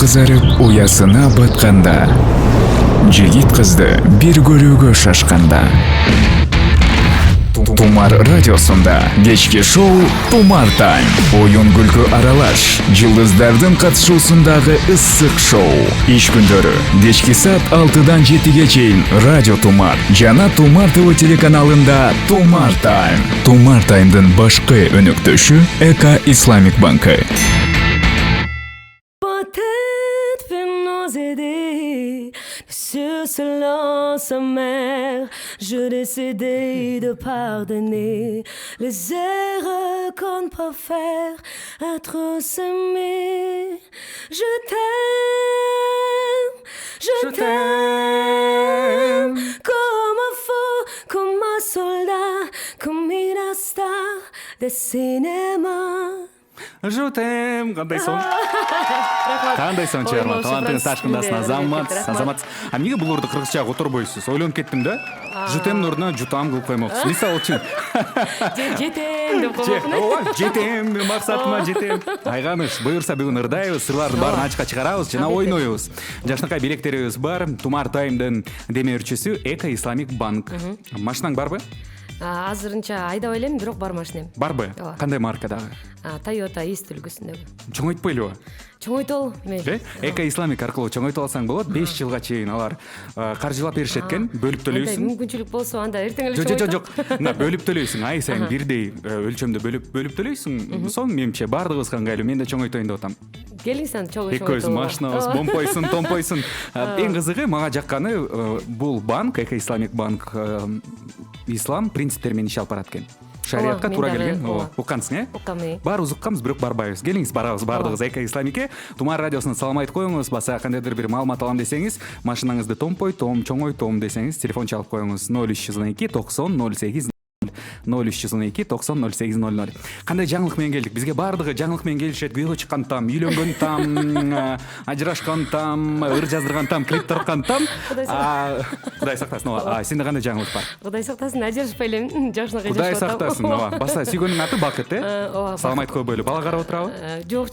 кызарып уясына батканда, жигит кызды бир көрүүгө шашканда. Тумар радиосунда кечки шоу Тумар Тайм. Оюн күлкү аралаш, жылдыздардын катышуусундагы ысык шоу. Иш күндөрү кечки саат 6-дан 7-ге чейин Радио Тумар жана Тумар ТВ телеканалында Тумар Тайм. Тумар Таймдын башкы өнөктөшү Эка Исламик банкы. Sur ce silence amer, je décidai de pardonner les erreurs qu'on peut faire, être s'aimer. Je t'aime, comme un fou, comme un soldat, comme une star de cinéma. Жутем, кандай сон? Кандай сон чыгарма? Талантыңыз ташкындасың, Азамат. А эмнеге бул ордо кыргызча которбойсуз? Ойлонуп кеттим да. Жутемдин ордуна жутам кылып коймоксуз. Мисалы үчүн. Жетем деп коймокмун. Ооба, жетем, максатыма жетем. Айганыш, буюрса бүгүн ырдайбыз, сырлардын баарын ачыкка чыгарабыз жана ойнойбуз. Жакшынакай билектерибиз бар. Тумар Таймдын демөөрчүсү Эка Исламик банк. Машинаң барбы? Азырынча айдап элем, бирок бар машинем. Барбы? Кандай маркадагы? Toyota East үлгүсүндөгү. Чоңойтпойлубу? Чоңойтол. Эка Исламик аркылуу чоңойтуп алсаң болот. 5 жылга чейин алар каржылап беришет экен, бөлүп төлөйсүң. Мүмкүнчүлүк болсо анда эртең эле чоңойтом. Жок. Мына бөлүп төлөйсүң. Ай сайын бирдей өлчөмдө бөлүп төлөйсүң. Соң менимче баардыгыбызга ыңгайлуу. Мен да чоңойтоюн деп атам. Келиңиз анда чоңойтолу. Экөөбүз машинабыз томпойсун. Эң кызыгы мага жакканы бул банк, Эка Исламик банк ислам принциптери менен иш алып барат экен. Шариатка туура келген. Уккансың, Уккам. Баарыбыз укканбыз, бирок барбайбыз. Келиңиз барабыз баардыгыбыз Эка Исламикке. Тумар радиосуна салам айтып коюңуз. Баса кандайдыр бир маалымат алам десеңиз, машинаңызды томпойтом, чоңойтом десеңиз, телефон чалып коюңуз 0312 90 08 0312 90 08 00. Кандай жаңылык менен келдик? Бизге баардыгы жаңылык менен келишет. Күйөөгө чыккан там, үйлөнгөн там, ажырашкан там, ыр жаздырган там, клип тарткан там. Кудай сактасын. Сенде кандай жаңылык бар? Кудай сактасын, ажырашпай элем, жашынакай жашап атам. Кудай сактасын. Баса сүйгөнүң аты Бакыт, Салам айтып койбойлу. Бала карап отурабы? Жок.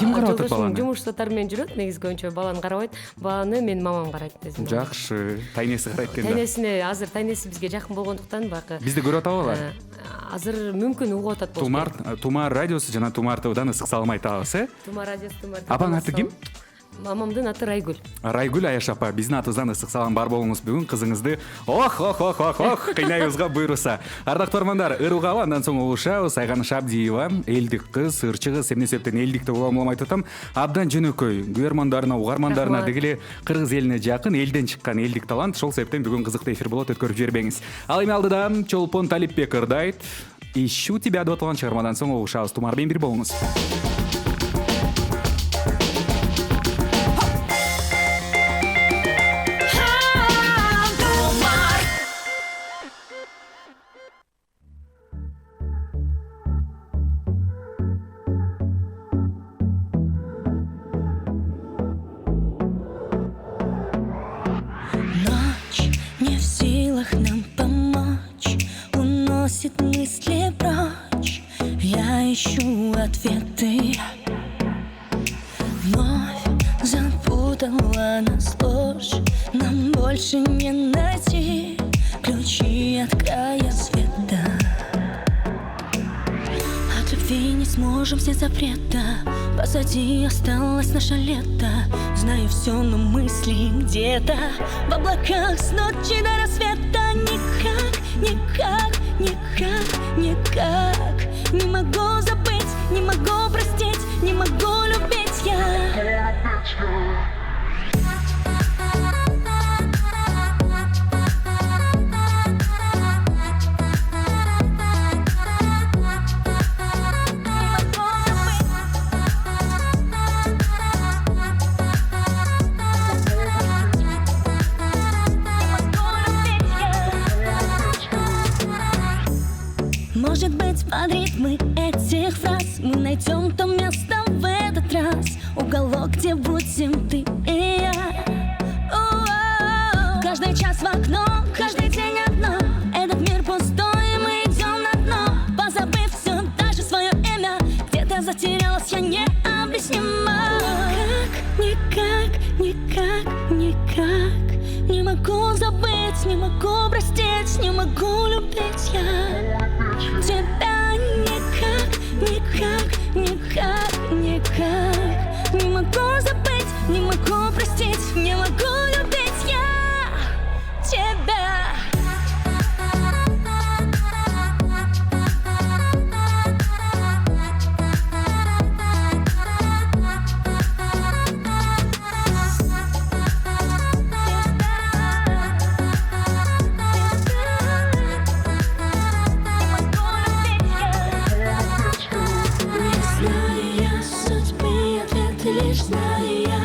Ким карап отурат баланы? Жумуштар менен жүрөт, негизи көбүнчө баланы карабайт. Баланы менин мамам карайт. Жакшы. Тайнеси карайт экен да. Тайнесине азыр тайнеси бизге жакын болгондуктан бакы. Бизди көрүп атабы? Азыр мүмкүн угуп атат болсо. Тумар радиосу жана Тумар ТВдан ысык салам айтабыз, Тумар радиосу, Тумар. Апаң аты ким? Мамамдын аты Райгүл. Райгүл Аяш апа, биздин атыбыздан ысык салам бар болуңуз. Бүгүн кызыңызды кыйнайбызга буйруса. Ардактуу армандар, ырылгалы, андан соң улушабыз. Айганыш Абдиева, элдик кыз, ырчы кыз, эмне себептен элдикти уламай атам. Абдан жөнөкөй, көрөрмандарына, угармандарына дегеле кыргыз элине жакын, элден чыккан элдик талант. Ошол себептен бүгүн кызыктуу эфир болот, өткөрүп жибербеңиз. Ал эми алдыда Чолпон Талипбек ырдайт. Ищу тебя деп аталган чыгармадан соң улушабыз. Тумар менен бир болуңуз. Мысли прочь, я ищу ответы. Вновь запутала нас ложь, нам больше не найти ключи от края света. От любви не сможем снять запрета, позади осталось наше лето. Знаю все, но мысли где-то в облаках с ночи до рассвета. Никак не могу забыть, не могу простить, не могу любить я. Может быть, под ритмы этих фраз мы найдем то место в этот раз, уголок, где будем ты и я. Каждый час в окно, каждый день одно. Этот мир пустой, мы идем на дно, позабыв все, даже свое имя. Где-то затерялась я необъяснимо. Никак могу забыть, не могу простить, не могу любить я тебя никак, никак, никак, никак. Не могу забыть, не могу простить, не могу любить я тебя. Лишь знаю я,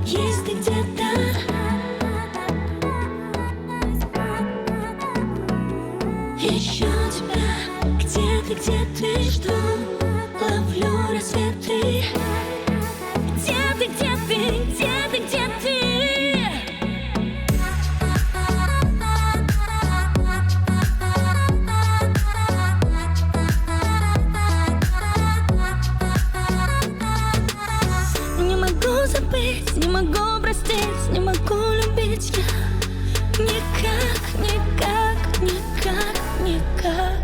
есть ты где-то. Ищу тебя, где ты, жду, ловлю рассветы. Где ты, где ты, где ты, где ты? Не могу простить, не могу любить я никак, никак, никак, никак.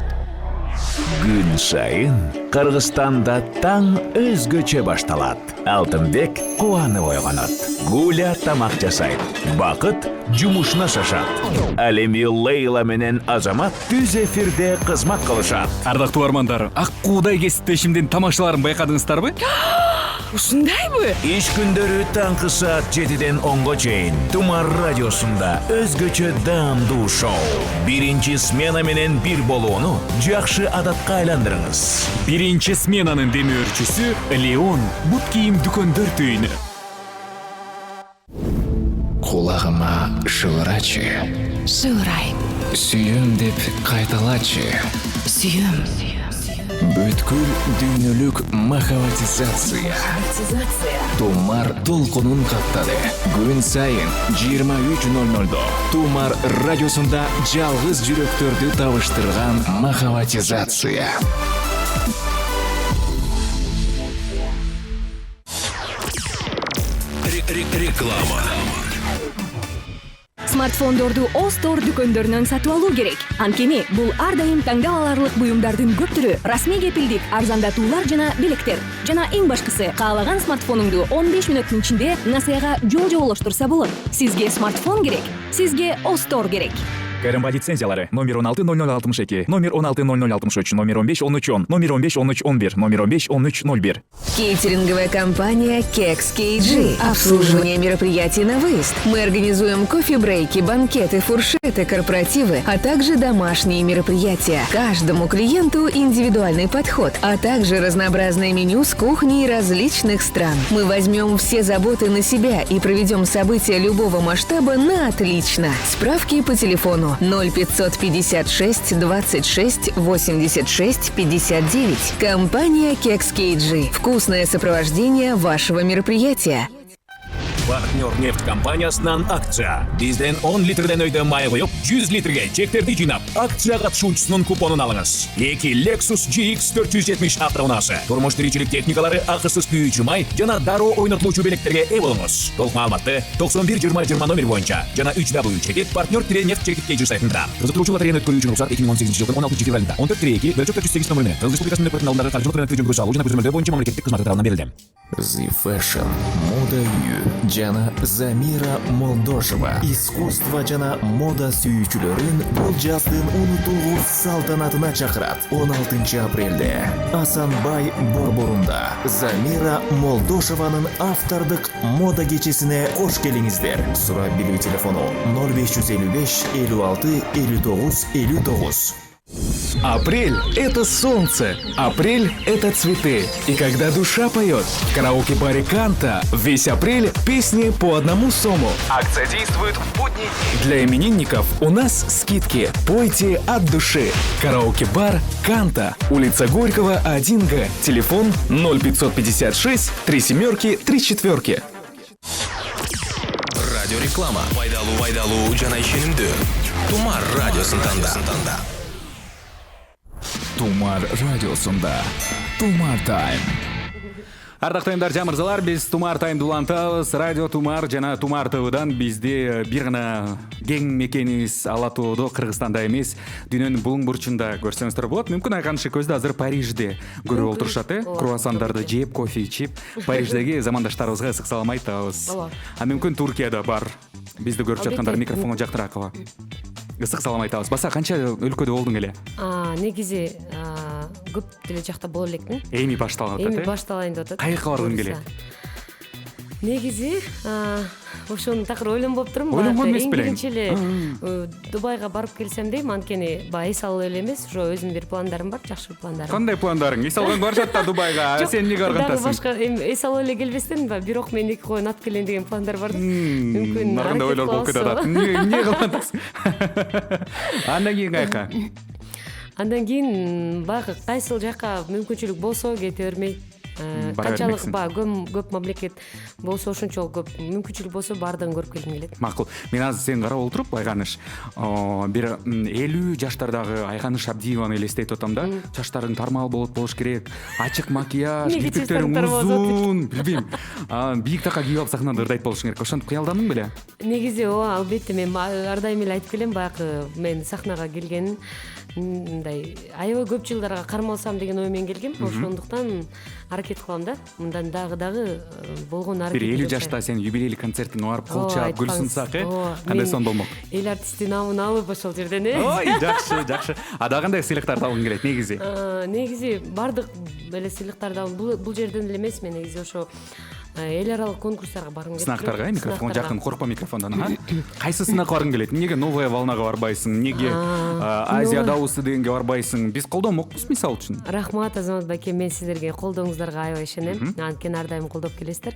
Күн сайын Кыргызстанда таң өзгөчө башталат. Алтынбек кубанып ойгонот. Гуля тамак жасайт. Бакыт жумушуна шашат. Ал эми Лейла менен Азамат түз эфирде кызмат кылышат. Ардактуу армандар, ак куудай кесиптешимдин тамашаларын байкадыңыздарбы? Ушундайбы? Иш күндөрү таңкы саат 7ден 10га чейин Тумар радиосунда өзгөчө даамдуу шоу. Биринчи смена менен бир болууну жакшы адатка айландырыңыз. Биринчи сменанын демөөрчүсү Леон бут кийим дүкөндөр түйүнү. Кулагыма шылырачы, Шылырай. сүйөм деп кайталачы. Сүйөм. Бүткүл дүйнөлүк махабатизация. Тумар толкунун каттады. Күн сайын 23:00 Тумар радиосунда жалгыз жүрөктөрдү табыштырган махабатизация. Реклама. Смартфондорду Остор дүкөндөрүнөн сатып алуу керек. Анткени бул ар дайым таңдап аларлык буюмдардын көп түрү, расмий кепилдик, арзандатуулар жана белектер. Жана эң башкысы, каалаган смартфонуңду 15 мүнөттүн ичинде насыяга жол-жоболоштурса болот. Сизге смартфон керек, сизге Остор керек. КРМБ лицензиялары номер 160062, номер 160063, номер 151310, номер 151311, номер 151301. Кейтеринговая компания Keks KG. Обслуживание мероприятий на выезд. Мы организуем кофе-брейки, банкеты, фуршеты, корпоративы, а также домашние мероприятия. Каждому клиенту индивидуальный подход, а также разнообразное меню с кухней различных стран. Мы возьмем все заботы на себя и проведем события любого масштаба на отлично. Справки по телефону 0556 26 86 59. Компания Keks KG. Вкусное сопровождение вашего мероприятия. Партнер нефть компаниясынан акция. Бизден 10 литрден өйдө май коюп, 100 литрге чектерди жыйнап, акция катышуучусунун купонун алыңыз. 2 Lexus GX 470 автоунаасы. Турмуш тиричилик техникалары, акысыз күйүүчү май жана дароо ойнотулуучу белектерге ээ болуңуз. Толук маалыматты 91 20 20 номер боюнча жана 3W чекит партнер-нефть-чекит сайтында. Кызыктыруучу лотерейни өткөрүү үчүн рұқсат 2018 жылдын 16 февралында 14-2 408 номеріне Кыргыз Республикасынын өкмөтүнүн алдындагы каржылык рынок көзөмөлгө салуу жана көзөмөлдөө боюнча мамлекеттик кызмат тарабынан берилген. The Fashion, мода үй жана Замира Молдошева. Искусство жана мода сүйүүчүлөрүн бул жаздын унутулгуус салтанатына чакырат. 16 апрелде Асанбай борборунда Замира Молдошеванын автордук мода кечесине кош келиңиздер. Сурап билүү телефону 0555 56 59 59. Апрель – это солнце, апрель – это цветы. И когда душа поет в караоке-баре «Канта», весь апрель песни по одному сому. Акция действует в будние дни. Для именинников у нас скидки. Пойте от души. Караоке-бар «Канта», улица Горького, 1Г. Телефон 0556 37 34. Радиореклама. Пайдалуу жана ишенимдүү. Тумар радиосын танда. Тумар радиосунда Тумар Тайм. Ардактуу айымдар, жамырзалар, биз Тумар таймды улантабыз. Радио Тумар жана Тумар ТВдан бизде бир гана кең мекенибиз Ала Тоодо, Кыргызстанда эмес, дүйнөнүн булуң бурчунда көрсөңүздөр болот. Мүмкүн айганышы көздө азыр Парижде көрүп отурушат, круассандарды жеп, кофе ичип, Париждеги замандаштарыбызга ысык салам айтабыз. А мүмкүн Туркияда бар. Бизди көрүп жаткандар микрофонго жактыракыба. Ысык салам айтабыз. Баса канча өлкөдө болдуң эле? Негизи көп деле жакта боло элекмин. Эми башталып атат. Эми башталайын деп атат. Кайерге баргың келет? Негизи ошону такыр ойлонбоп турмун. Ойлонгон эмес белең. Биринчи эле Дубайга барып келсем дейм, анткени баягы эс алып эле эмес, ошо өзүмдүн бир пландарым бар, жакшы пландарым. Кандай пландарың? Эс алган барышат да Дубайга. Сен эмнеге баргантасың? Башка эс алып эле келбестен, бирок мен 2 коюн ат келем деген пландар бар. Мүмкүн нарында ойлор болуп кетип атат. Эмне кыласың? Андан кийин кайка? Андан кийин баягы кайсыл жака мүмкүнчүлүк болсо кете бермей, канчалык көп мамлекет болсо ошончолук көп мүмкүнчүлүк болсо баардыгын көрүп келгим келет. Макул. Мен азыр сени карап отуруп Айганыш, бир 50 жаштардагы Айганыш Абдиеваны элестетип атам да. Чачтарың тармал болуш керек, ачык макияж, кирпиктериң узун, билбейм. Бийик така кийип алып сахнада ырдайт болушуң керек. Ошентип кыялдандың беле? Негизи ооба, албетте мен ар дайым эле айтып келем, баягы мен сахнага келгенин мындай аябай көп жылдарга кармалсам деген ой менен келгем. Ошондуктан аракет кылам да. Мындан дагы болгон аракет. Бир 50 жашта сен юбилейли концертиңе барып кол чаап гүл сунсак, кандай сон болмок? Эл артисти намын алып ошол жерден, Ой, жакшы. Ада кандай сыйлыктарды алгың келет негизи? Негизи баардык эле сыйлыктарды алып бул жерден эле эмес, мен негизи ошо эл аралык конкурстарга баргым келет. Сынактарга, микрофон жакын, коркпо микрофондан. Кайсы сынакка баргың келет? Эмнеге Новая волнага барбайсың? Эмнеге Азия дауысы дегенге барбайсың? Биз колдомокпуз мисалы үчүн. Рахмат, Азамат байке, мен сиздерге колдооңуздарга аябай ишенем. Анткени ар дайым колдоп келесиздер.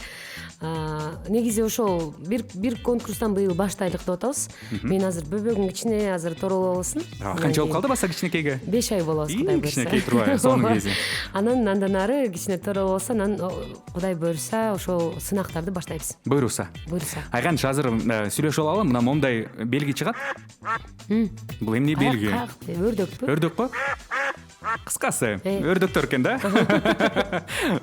Негизи ошол бир конкурстан быйыл баштайлык деп атабыз. Мен азыр бөбөгүм кичине, азыр торолуп алсын. Канча болуп калды баса кичинекейге? 5 ай болобуз, Кудай буйрса. Кичинекей турбайбы, сонун кези. Андан ары кичине торолуп алса, анан Кудай буйрса ошол сынактарды баштайбыз. Буйруса. Айганыш, азыр сүйлөшүп алалы, мына момундай белги чыгат. Бул эмне белги? Өрдөкпү? Өрдөкпү? Кыскасы, өрдөктөр экен да?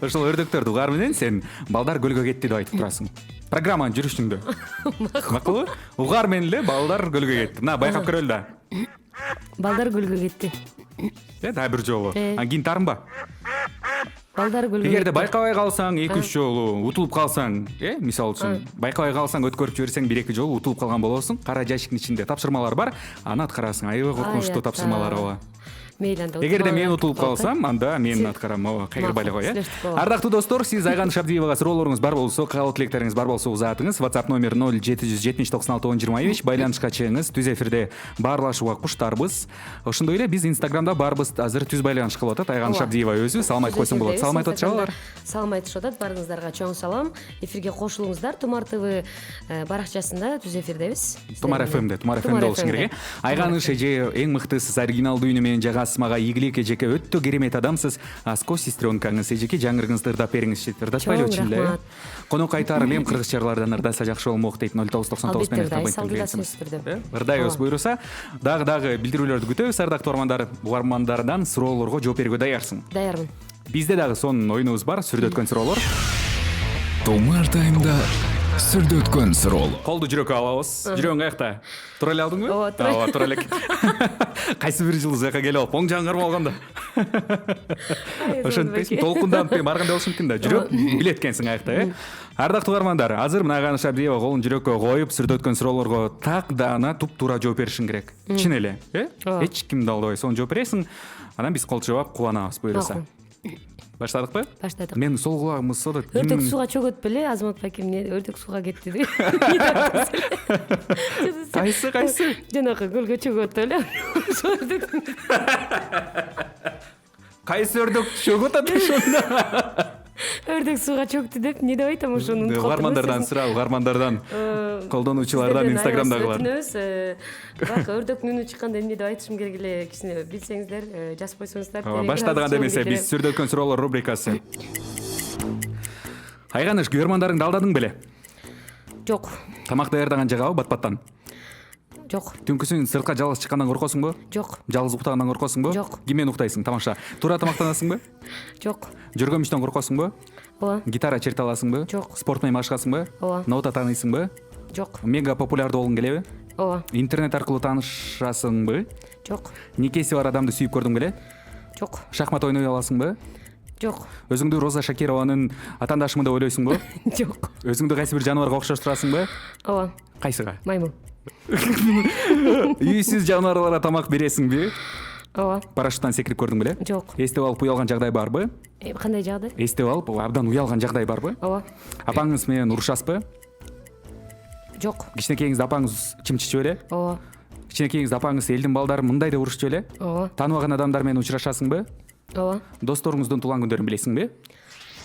Ошол өрдөктөрдү угар менен сен балдар көлгө кетти деп айтып турасың. Программанын жүрүшүңдө. Макулбу? Угар менен эле балдар көлгө кетти. Мына байкап көрөлү да. Балдар көлгө кетти. Да бир жолу. Кийин тарынба. Балдар көлгө. Эгерде байкабай калсаң, 2-3 жолу утулуп калсаң, мисалы үчүн, байкабай калсаң өткөрүп жиберсең 1-2 жолу утулуп калган болосуң. Кара жашиктин ичинде тапшырмалар бар, аны аткарасың. Аябай коркунучтуу тапшырмалар ооба. Эгерде мен утулуп калсам, анда мен аткарам. Кайгырбай эле кой, Ардактуу достор, сиз Айганыш Абдиевага суроолоруңуз бар болсо, каалоо тилектериңиз бар болсо узатыңыз. WhatsApp номер 0770961025 байланышка чыгыңыз. Түз эфирде баарлашууга куштарбыз. Ошондой эле биз Инстаграмда барбыз. Азыр түз байланыш кылып атат Айганыш Абдиева өзү. Салам айтып койсоң болот. Салам айтып атышабылар. Салам айтышып атат. Баарыңыздарга чоң салам. Эфирге кошулуңуздар. Тумар ТВ баракчасында түз эфирдебиз. Тумар ФМде болушуң керек. Айганыш эже эң мыктысыз, оригиналдуу үнү менен жагасыз. Мага ийгилик эжеке, өтө керемет адамсыз. Аско сестренкаңыз эжеке, жаңырыңызды ырдап бериңизчи. Ырдатпайлы өчүн эле. Конок айтар элем кыргызчалардан ырдаса жакшы болмок дейт. 0999 менен ырдайбыз буйруса. Дагы билдирүүлөрдү күтөбүз. Ардактуу угармандардан суроолорго жооп берүүгө даярсың? Даярмын. Бизде дагы сонун оюнубуз бар, сүрдөткөн суроолор. Тумар таймда сүрдөткөн суроолор. Колду жүрөккө алабыз. Жүрөгүң каякта? Тура эле алдыңбы? Ооба, тура элек. Кайсы бир жыл жака келип алып, оң жагың кармап алганда. Ошентпейсиң, толкунданып баргандай болуш мүмкүн да. Жүрөк билет экенсиң аякта, Ардактуу угармандар, азыр мына Айганыш Абдиева колун жүрөккө коюп, сүрдөткөн суроолорго так даана туп-туура жооп беришиң керек. Чын эле, эч кимди алдабай сонун жооп бересиң. Анан биз кол чабап кубанабыз, буйруса. Баштадыкпы? Баштадык. Мен сол кулагымды содот. Өртөк сууга чөгөт беле, Азамат байке, эмне өртөк сууга кетти деп. Кайсы? Жанагы көлгө чөгөт эле. Кайсы өрдөк чөгөт атат ошондо? Өрдөк сууга чөктү деп эмне деп айтам ошону? Угармандардан сурап, угармандардан, колдонуучулардан Инстаграмдагылар. Бак, өрдөктүн үнү чыкканда эмне деп айтышым керек эле, кичине билсеңиздер, жазып койсоңуздар. Баштадыган эмесе, биз сүрдөткөн суроолор рубрикасы. Айганыш, көрмандарыңды алдадың беле? Жок. Тамак даярдаган жагабы бат-баттан? Жок. Түнкүсүн сыртка жалгыз чыккандан коркосуңбу? Жок. Жалгыз уктагандан коркосуңбу? Жок. Ким менен уктайсың? Тамаша. Туура тамактанасыңбы? Жок. Жөргөмүштөн коркосуңбу? ооба. Гитара черте аласыңбы? Жок. Спорт менен машыгасыңбы? Ооба. Нота тааныйсыңбы? Жок. Мега популярдуу болгуң келеби? Ооба. Интернет аркылуу таанышасыңбы? Жок. Никеси бар адамды сүйүп көрдүң беле? Жок. Шахмат ойной аласыңбы? Жок. Өзүңдү Роза Шакированын атаандашымын деп ойлойсуңбу? Жок. Өзүңдү кайсы бир жаныбарга окшоштурасыңбы? Ооба. Кайсыга? Маймыл. Үйсүз жаныбарларга тамак бересиңби? Ооба. Парашюттан секирип көрдүң беле? Жок. Эстеп алып уялган жагдай барбы? Кандай жагдай? Эстеп алып абдан уялган жагдай барбы? Ооба. Апаңыз менен урушасызбы? Жок. Кичинекейиңизде апаңыз чымчычы беле? Ооба. Кичинекейиңизде апаңыз элдин балдары мындай деп урушчу беле? Ооба. Тааныбаган адамдар менен учурашасыңбы? Ооба. Досторуңуздун туулган күндөрүн билесиңби?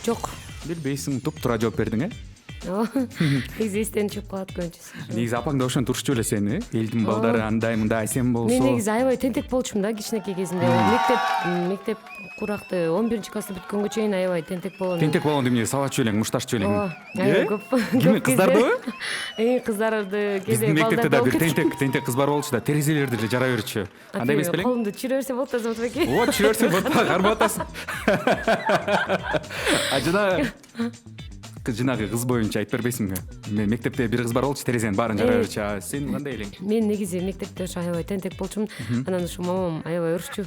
Жок. Билбейсиң, туп-туура жооп бердиң, Ооба. Негизи эстен чыгып калат көбүнчөсү. Негизи апаң да ошентип урушчу беле сени? Элдин балдары андай мындай, сен болсо. Мен негизи аябай тентек болчумун да кичинекей кезимде. Мектеп куракты 11-классы бүткөнгө чейин аябай тентек болгон. Тентек болгондо эмне сабатчу белең, мушташчу белең? Ооба. Аябай көп. Кимди, кыздардыбы? Кыздарды Биздин мектепте да бир тентек кыз бар болчу да, терезелерди эле жара берчү. Андай эмес белең? Колумду чүйрө берсе болот да Зотбеке. Вот, чүйрө берсе болот, кармап атасың. Жанагы кыз боюнча айтып бербейсиңби? Мен мектепте бир кыз бар болчу, терезенин баарын жара берчү. Сен кандай элең? Мен негизи мектепте ошо аябай тентек болчумун. Анан ушу мамам аябай урушчу.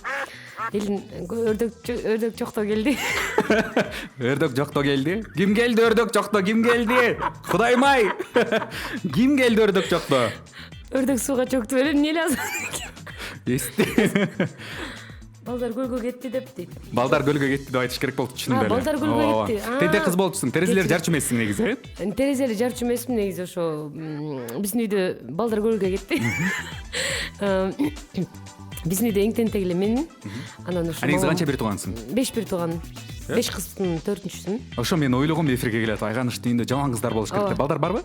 Элин өрдөк жокто келди. Өрдөк жокто келди? Ким келди өрдөк жокто? Ким келди? Кудайым ай! Ким келди өрдөк жокто? Өрдөк сууга чөктү беле, эмне лазым? Эсте. Балдар көлгө кетти деп дейт. Балдар көлгө кетти деп айтыш керек болду, түшүндүм эле. Балдар көлгө кетти. Тентек кыз болчусуң, терезелер жарчу эмессиң негизи, Терезели жарчу эмесмин негизи, ошо биздин үйдө балдар көлгө кетти. Биздин үйдө эң тентек эле мен. Анан ошо. Негизи канча бир туугансың? 5 бир тууган. 5 кыздын 4-үчүсүн. Ошо мен ойлогом эфирге келет. Айганыштын үйүндө жаман кыздар болуш керек деп. Балдар барбы?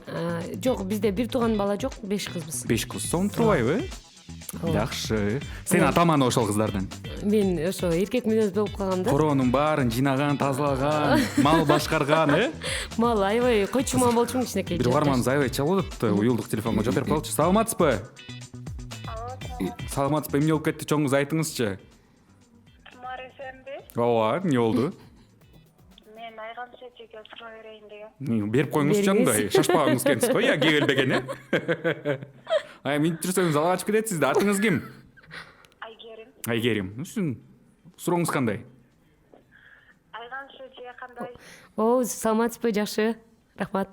Жок, бизде бир тууган бала жок, 5 кызбыз. 5 кыз. Сон турбайбы? Жакшы. Сен атаманы ошол кыздардан. Мен ошо эркек мүнөз болуп калгам да. Коронун баарын жыйнаган, тазалаган, мал башкарган, Мал аябай койчуман болчумун кичинекей. Бир угарманыбыз аябай чалып атат, уюлдук телефонго жооп берип калчу. Саламатсызбы? Саламатсызбы? Эмне болуп кетти, чоңуз айтыңызчы. Тумар эсенби? Ооба, эмне болду? Мен Айган Сетиге суроо берейин деген. Берип коюңузчу андай, шашпагыңыз келсиз го, я кегелбеген, Ай, минтип жүрсөңүз ала ачып кетесиз да. Атыңыз ким? Айгерим. Айгерим. Сурооңуз кандай? Айган Сетиге кандай? Саламатсызбы, жакшы. Рахмат.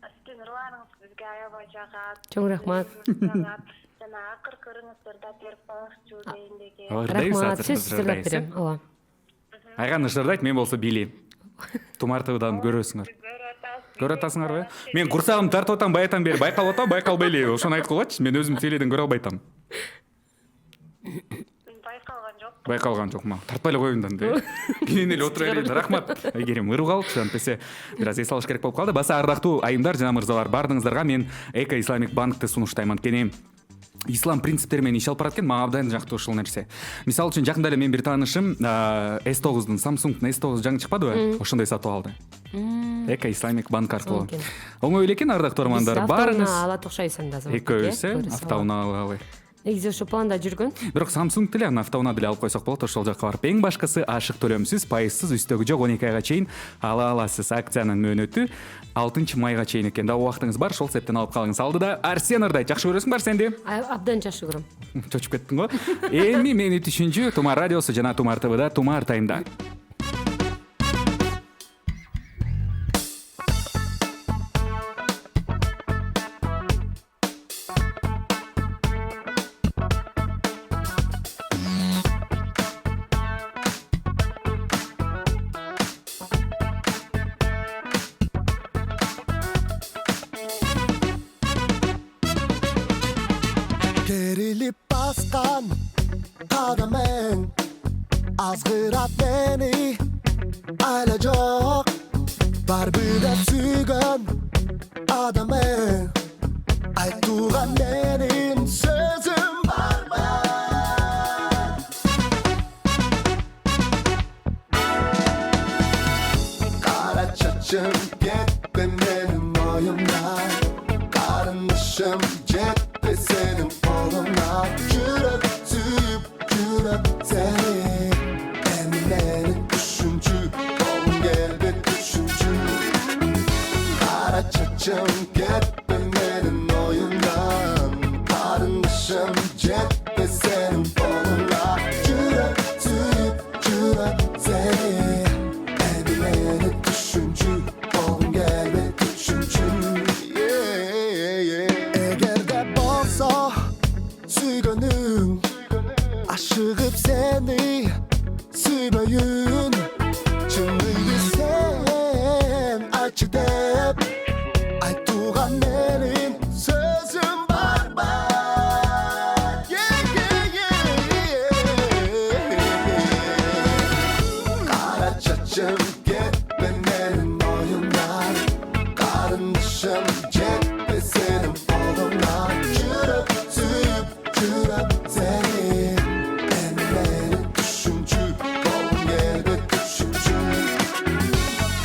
Сиздин ырларыңыз бизге аябай жагат. Чоң рахмат. Жана акыркы ырыңыздарды берип коюңузчу дейин деген. Рахмат. Сөзсүз ырдап берем. Ооба. Айган ырдайт, мен болсо бийлейм. Тумар ТВдан көрөсүңөр. Көрө атасыңарбы? Мен курсагымды тартып атам баятан бери, байкалып атам, байкалбай эле. Ошону айтып койгочу, мен өзүм теледен көрө албай атам. Байкалган жок. Байкалган жок, тартпай эле коеюн да. Кийин эле отура берейин. Рахмат. Айгерим ырып калыпчы, антесе бир аз эс алыш керек болуп калды. Баса ардактуу айымдар жана мырзалар, баардыгыңыздарга мен Эко Исламик банкты сунуштайм. Анткени ислам принциптери менен иш алып барат экен, мага абдан жактуу ушул нерсе. Мисалы үчүн жакында эле менин бир таанышым S9-дун, Samsung'дун S9 жаңы чыкпадыбы? Ошондой сатып алды. Эко Исламик банк аркылуу. Оңой эле экен, ардактуу угармандар. Барыңыз. Алат окшойсуң да. Экөөбүз автоунаа алалы. Негизи ошо планда жүргөн. Бирок Samsung деле аны автоунаа деле алып койсок болот, ошол жакка барып. Эң башкысы ашык төлөмсүз, пайызсыз, үстөгү жок 12 айга чейин ала аласыз. Акциянын мөөнөтү 6 майга чейин экен. Да убактыңыз бар, ошол себептен алып калыңыз. Алдыда Арсен ырдайт. Жакшы көрөсүң Арсенди? Абдан жакшы көрөм. Чочуп кеттиң го. Эми мени түшүнчү Тумар радиосу жана Тумар ТВда Тумар таймда. Керилип баскан кадамың азгырат мени, айла жок барбы деп сүйгөн адамың, айтууган менин сөзүм барбы? Кара чачым кетпе менин оюмдан, карындышым жетпе сенин колуңдан, жүрөк сүйүп жүрөк сени, эми менин түшүнчү колуң келбей түшүнчү. çatçım gitme benim oyundan Karındaşım cepte senin koluna Cüret tüyüp cüret seni Beni düşüncü oğlum gel ve düşüncü Eğer de bolsa süygönüm Aşığıp seni suymayın Çınlıydı sen açı dep Aytuğan benim sözüm barbar Kara çaçım gitme benim oyundan Karındaşım cepte senin kolundan Cürep tüyüp cürep seni Beni düşüncü kolum geldi düşüncü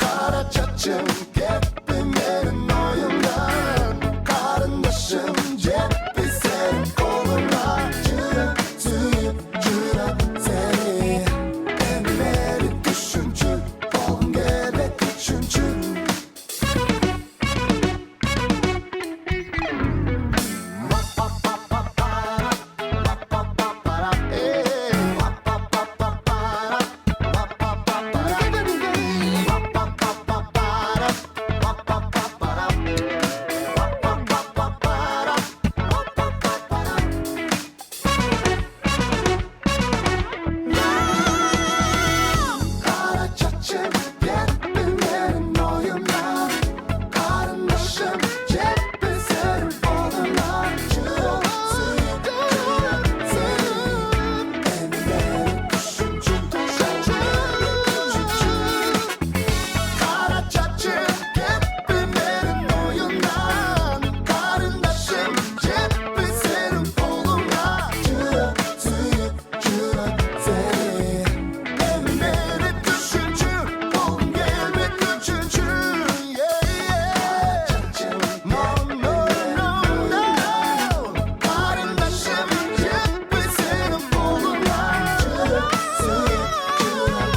Kara çaçım gitme benim oyundan Karındaşım cepte senin kolundan Cürep tüyüp cürep seni Beni düşüncü kolum geldi düşüncü Kara çaçım gitme benim oyundan Karındaşım cepte senin kolundan Cürep tüyüp cürep seni Beni düşüncü Kara çaçım gitme benim oyundan Karındaşım cepte senin kolundan Cürep tüyüp cürep seni Beni düşüncü oğlum gelme düşüncü No no no no Karındaşım cepte senin kolundan Cürep tüyüp cürep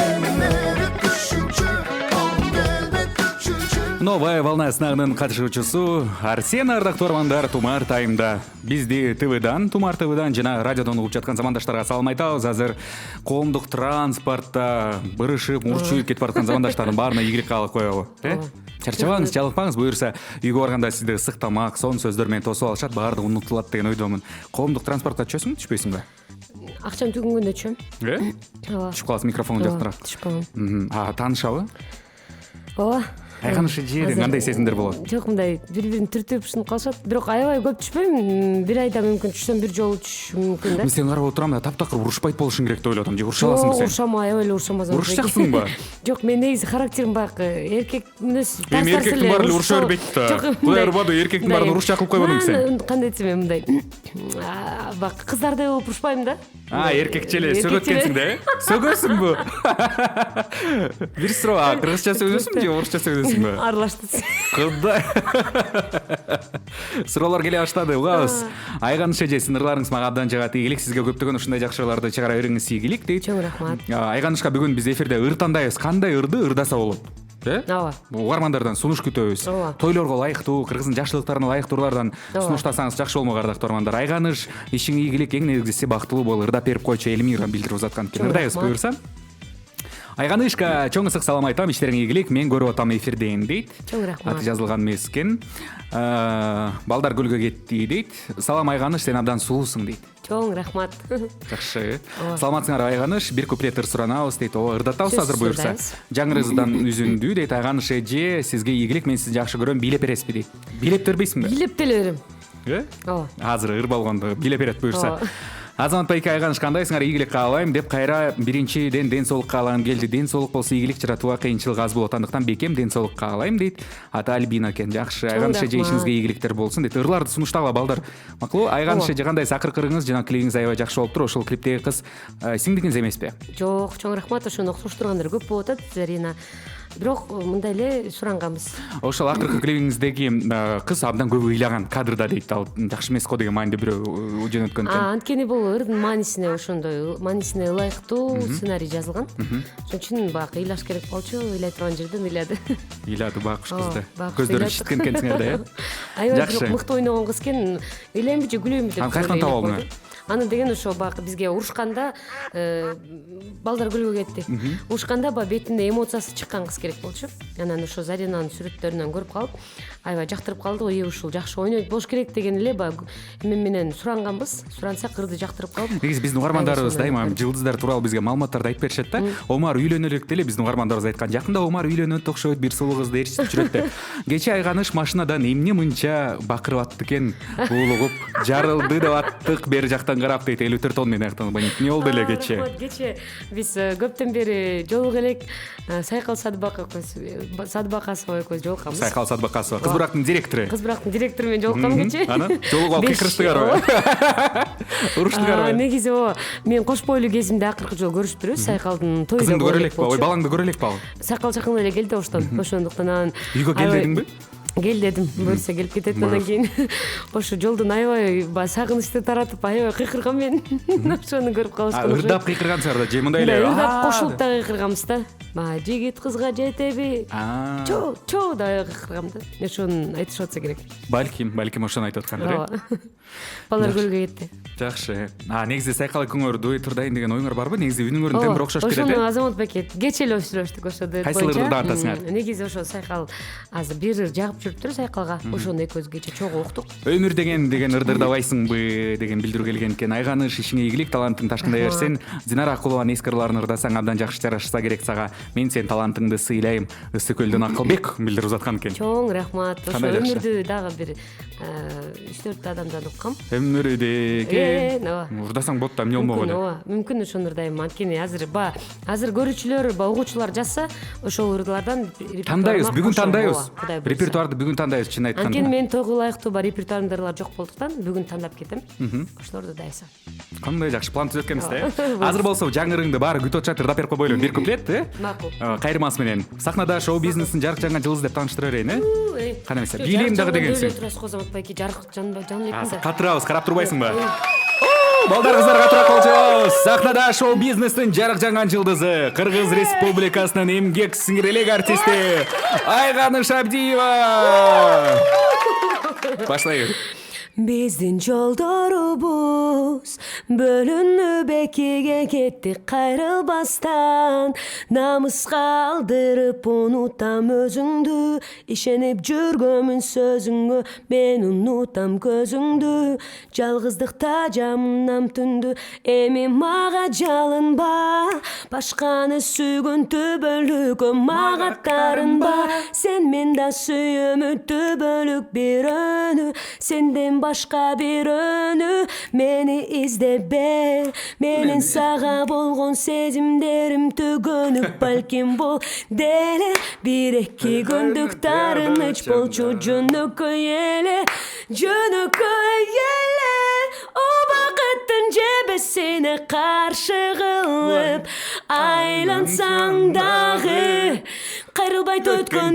seni Beni düşüncü oğlum gelme düşüncü Новая волна сынагынын катышуучусу Арсен ардактуу армандар Тумар тайымда бизди ТВдан Тумар ТВдан жана радиодон угуп жаткан замандаштарга салам айтабыз. Азыр коомдук транспортто бырышып мурчуюп кетип бараткан замандаштардын баарына ийгилик каалап коелу. Чарчабаңыз, жалыкпаңыз, буюрса үйгө барганда сизди ысык тамак, сонун сөздөр менен тосуп алышат, баардыгы унутулат деген ойдомун. Коомдук транспортко түшөсүңбү, түшпөйсүңбү? Акчам түгөнгөндө түшөм. Ооба. Түшүп каласың, микрофону жактыраак. Түшүп калам. Таанышабы? Ооба. Айганышы жери кандай сезимдер болот? Жок, мындай бири-бирин түртүп ушинтип калышат. Бирок аябай көп түшпөйм. Бир айда мүмкүн түшсөм, бир жолу түшүшүм мүмкүн да. Мен сени карап отурам да таптакыр урушпайт болушуң керек деп ойлодум. Же уруша аласыңбы сен? Урушам, аябай эле урушам азыр. Урушачаксыңбы? Жок, мен негизи характерим баягы эркек мүнөз. Эми эркектин баары эле уруша бербейт да. Кудай урбады, эркектин баарын урушча кылып койбодуңбу сен? Кандай десем эми мындай. Баягы кыздардай болуп урушпайм да. Эркекче эле сөгөткөнсүң да, э? Сөгөсүңбү? Бир суроо, кыргызча сөйлөсөңбү же орусча сөйлөсөңбү? Аралаштырсың. Кудай. Суроолор келе баштады, угабыз. Айганыш эже, сыйнырларыңыз мага абдан жагат. Ийгилик сизге көптөгөн ушундай жакшы ырларды чыгара бериңиз, ийгилик дейт. Чоң рахмат. Айганышка бүгүн биз эфирде ыр тандайбыз. Кандай ырды ырдаса болот? Ооба. Угармандардан сунуш күтөбүз. Тойлорго ылайыктуу, кыргыздын жакшылыктарына ылайыктуу ырлардан сунуштасаңыз жакшы болмок, ардактуу угармандар. Айганыш, ишиң ийгилик, эң негизгиси бактылуу бол, ырдап берип койчу, Эльмира билдирип узаткан экен. Ырдайбыз, буюрса. Айганышка, чоң ысык салам айтам, иштериң ийгилик. Мен көрүп атам эфирдейин дейт. Чоң рахмат. Аты жазылган эмес экен. Балдар гүлгө кетти дейт. Салам Айганыш, сен абдан сулуусуң дейт. Чоң рахмат. Жакшы. Саламатсыңарбы Айганыш? Бир куплет ыр суранабыз дейт. Ооба, ырдатабыз азыр буюрса. Жаңырыңыздан үзүндү дейт. Айганыш эже, сизге ийгилик, мен сизди жакшы көрөм. Бийлеп бересизби дейт. Бийлеп бербейсиңби? Бийлеп деле берем. Ооба. Азыр ыр болгондо бийлеп берет буюрса. Азамат байке Айганыш, кандайсыңар? Ийгилик каалайм деп кайра биринчиден ден соолук каалagым келди. Ден соолук болсо ийгилик жаратууга кыйынчылык аз болот. Андыктан бекем ден соолук каалайм дейт. Аты Альбина экен. Жакшы. Айганыш эже, ишиңизге ийгиликтер болсун дейт. Ырларды сунуштагыла балдар. Макулбу? Айганыш эже, кандайсыз? Акыркырыңыз жана клибиңиз аябай жакшы болуптур. Ошол клиптеги кыз сиңдигиңиз эмеспи? Жок, чоң рахмат. Ошону окшоштургандар көп болуп атат. Зарина бирок мындай эле суранганбыз. Ошол акыркы клипиңиздеги кыз абдан көп ыйлаган кадрда дейт, ал жакшы эмес го деген мааниде бирөө жөнөткөн экен. Анткени бул ырдын маанисине ошондой маанисине ылайыктуу сценарий жазылган. Ошон үчүн баягы ыйлаш керек болчу, ыйлай турган жерден ыйлады. Ыйлады бакуш кызды. Көздөрү шиткен экенсиңер да, э? Аябай бирок мыкты ойногон кыз экен. Ыйлайбы же күлөйбү деп. Аны кайдан таап алдың? Аны деген ошо баягы бизге урушканда балдар күлгү кетти. Урушканда баягы бетинде эмоциясы чыккан кыз керек болчу. Анан ошо Заринанын сүрөттөрүнөн көрүп калып, аябай жактырып калды. Ушул жакшы ойнойт болуш керек деген эле баягы эме менен суранганбыз. Сурансак ырды жактырып калып. Негизи биздин угармандарыбыз дайыма жылдыздар тууралуу бизге маалыматтарды айтып беришет да. Омар үйлөнө элек деле биздин угармандарыбыз айткан. Жакында Омар үйлөнөт окшойт, бир сулуу кызды ээрчитип жүрөт деп. Кечээ Айганыш машинадан эмне мынча бакырып атты экен, уулугуп жарылды деп аттык, бери жактан карап дейт. 54 тонн менен аяктан эмне болду эле кечээ? Кечээ биз көптөн бери жолугуп элек Сайкал Садбакасова экөөбүз жолукканбыз. Сайкал Садбакасова, Кыз Бурактын директору. Кыз Бурактын директору менен жолуккам кечээ. Анан жолугуп алып кыйкырыштыңарбы? Уруштуңарбы? Негизи мен кош бойлуу кезимде акыркы жолу көрүшүптүрбүз. Сайкалдын тойу. Кызыңды көрө элекпи? Ой, балаңды көрө элекпи? Сайкал жакын эле келди ошондуктан анан үйгө кел дедиңби? Кел дедим, буюрса келип кетет. Андан кийин ошо жолдон аябай сагынычты таратып аябай кыйкыргам мен. Ошону көрүп калышкан. Ырдап кыйкыргансыңар да же мындай эле. Ырдап кошулуп да кыйкырганбыз да. Жигит кызга жетеби? Чо да кыйкыргам да. Ошону айтышып атса керек. Балким ошону айтып аткандыр. Балдар көлгө кетти. Жакшы. Негизи Сайкал экөөңөр дуэт ырдайын деген оюңар барбы? Негизи үнүңөрдүн тембри окшош келет. Ошону Азамат Бекет кечээ эле сүйлөштүк ошо дуэт боюнча. Кайсыл ырды антасыңар? Негизи ошо Сайкал азыр бир ыр жагып жүрүптүр Сайкалга. Ошону экөөбүз кечээ чогуу уктук. Өмүр деген ырды ырдабайсыңбы деген билдирүү келген экен. Айганыш ишиңе ийгилик, талантың ташкындай берсин. Динара Акулованын эски ырларын ырдасаң абдан жакшы жарашса керек сага. Мен сен талантыңды сыйлайм. Ысыкөлдөн Акылбек билдирип узаткан экен. Чоң рахмат. Ошо өмүрдү дагы бир 3-4 адамдан уккам. Өмүрү деген ырдасаң болот да эмне болмок эле. Мүмкүн ошону ырдайм. Анткени азыр көрүүчүлөр, угуучулар жазса, ошол ырдылардан тандайбыз, бүгүн тандайбыз. Репертуарды бүгүн тандайбыз, чын айтканда. Анткени менин тойго ылайыктуу репертуарымда ырлар жок болдуктан бүгүн тандап кетем. Ошолорду дайсам. Кандай жакшы план түзөт экенсиз да. Азыр болсо жаңы ырыңды баары күтүп атышат, ырдап берип койбойлу. Бир куплет, Макул. Кайрымас менен. Сахнада шоу бизнестин жарык жанган жылдыз деп тааныштыра берейин, Кана эмесе. Бийлейм дагы дегенсиң. Турасыз Азамат Байке жарык жанбай жанбайсың. Катырабыз, карап турбайсыңбы? Балдар кыздар катырап болчубуз. Сахнада шоу бизнестин жарык жанган жылдызы, Кыргыз Республикасынын эмгек сиңирелек артисти Айганыш Абдиева. Баштайлы. Биздин жолдорубуз бөлүнүп экиге кетти кайрылбастан. Намыска алдырып унутам өзүңдү, ишенип жүргөмүн сөзүңө, мен унутам көзүңдү. Жалгыздыкта жамынам түндү, эми мага жалынба. Башканы сүйгөн түбөлүккө мага тарынба. Сен мен да сүйөм түбөлүк бирөөнү, сенден башка бирөөнү мени издебе. Менин сага болгон сезимдерим төгөнүп, балким бул деле бир-эки күндүк таарыныч болчу. Жөнөкөй эле убакыттын жебесине каршы кылып айлансаң дагы. Кайрылбайт өткөн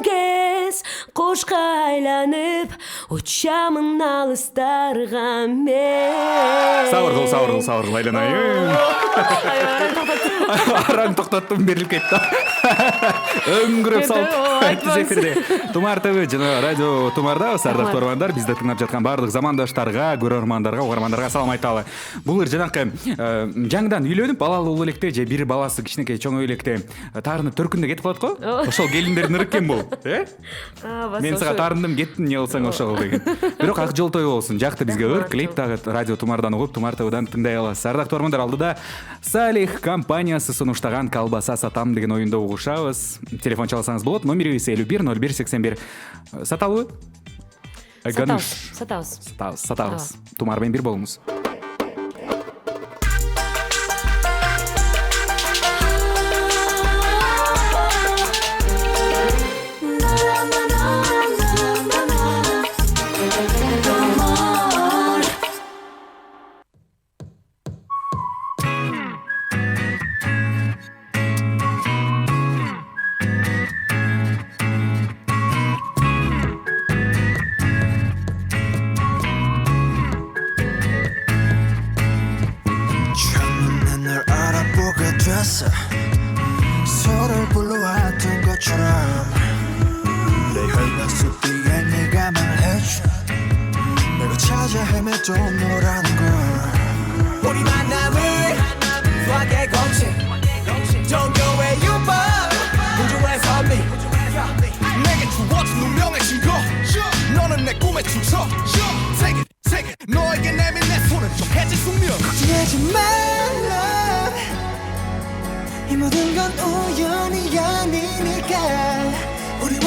кез, кошко айланып учамын алыстарга мен. Сабыр айланайын. Араң токтоттум, берилип кетти. Өңгүрөп салып эфирде. Тумар ТВ жана радио Тумардабыз, ардактуу көрөрмандар. Бизди тыңдап жаткан баардык замандаштарга, көрөрмандарга, угармандарга салам айталы. Бул жанакы жаңыдан үйлөнүп, балалуу боло электе же бир баласы кичинекей чоңой электе таарынып төркүндө кетип калат го. Ошол келиндердин ыры экен бул, Мен сага таарындым, кеттим, не кылсаң ошол деген. Бирок ак жол той болсун. Жакты бизге ыр, клип дагы радио Тумардан угуп, Тумар ТВдан тыңдай аласыз. Ардактуу көрөрмандар, алдыда Салих компаниясы сунуштаган колбаса сатам деген оюнду угушабыз. Телефон чалсаңыз болот. Номерибиз 51 01 81. Сатабы? Сатабыз. Тумар менен бир болуңуз.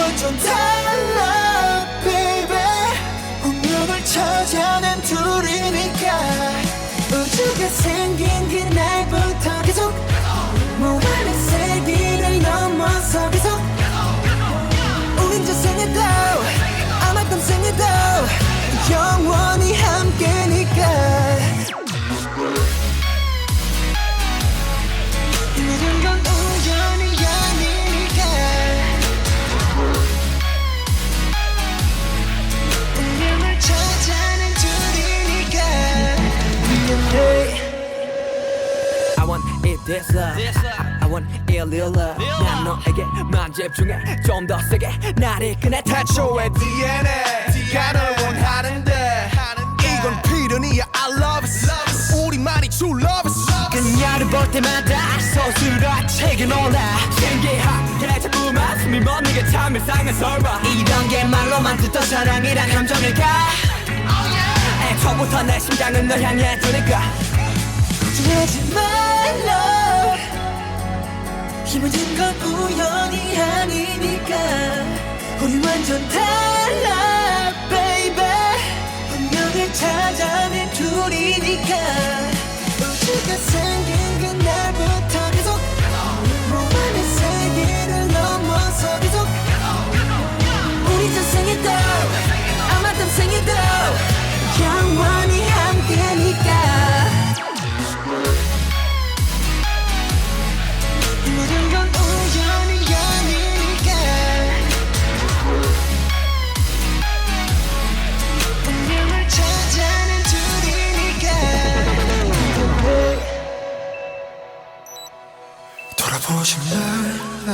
완전 달라 baby 운명을 찾아낸 둘이니까 우주가 생긴 그날부터 계속 무한의 세기를 넘어서 계속 우린 저 생에도 아마 땀 생에도 영원히 함께니까 모든 건 우연이 아니니까 운명을 찾아낸 둘이니까 미안해 I want it this love I want it real love 난 너에게만 집중해 좀 더 세게 나를 이끄네 태초의 DNA가 널 원하는데 이건 필연이야 I love it 우리만이 true love it 그녀를 볼 때마다 서술같이 놀라 신기하게 자꾸만 숨이 멎는 참 이상한 설마 이런 게 말로만 듣던 사랑이란 감정일까 애초부터 내 심장은 널 향해 두니까 걱정하지 말라 이 모든 건 우연이 아니니까 우리 완전 달라 baby 운명을 찾아낸 둘이니까 우주가 생긴 그날부터 계속 무한의 세계를 넘어서 계속 우리 전생에도 아마 다음 생에도 영원히 함께니까 모든 건 우연이 아니니까 운명을 찾아낸 둘이니까 돌아보지 말라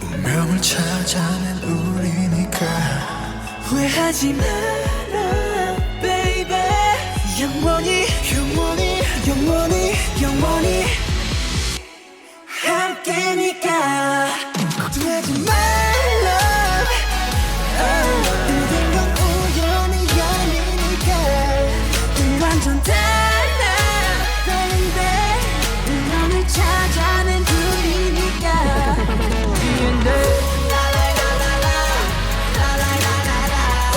운명을 찾아낸 우리니까 후회하지 마라 baby 영원히 영원히 영원히 영원히 함께니까 걱정하지 말라 모든 건 우연이 아니니까 우리 완전 달라 baby 운명을 찾아낸 둘이니까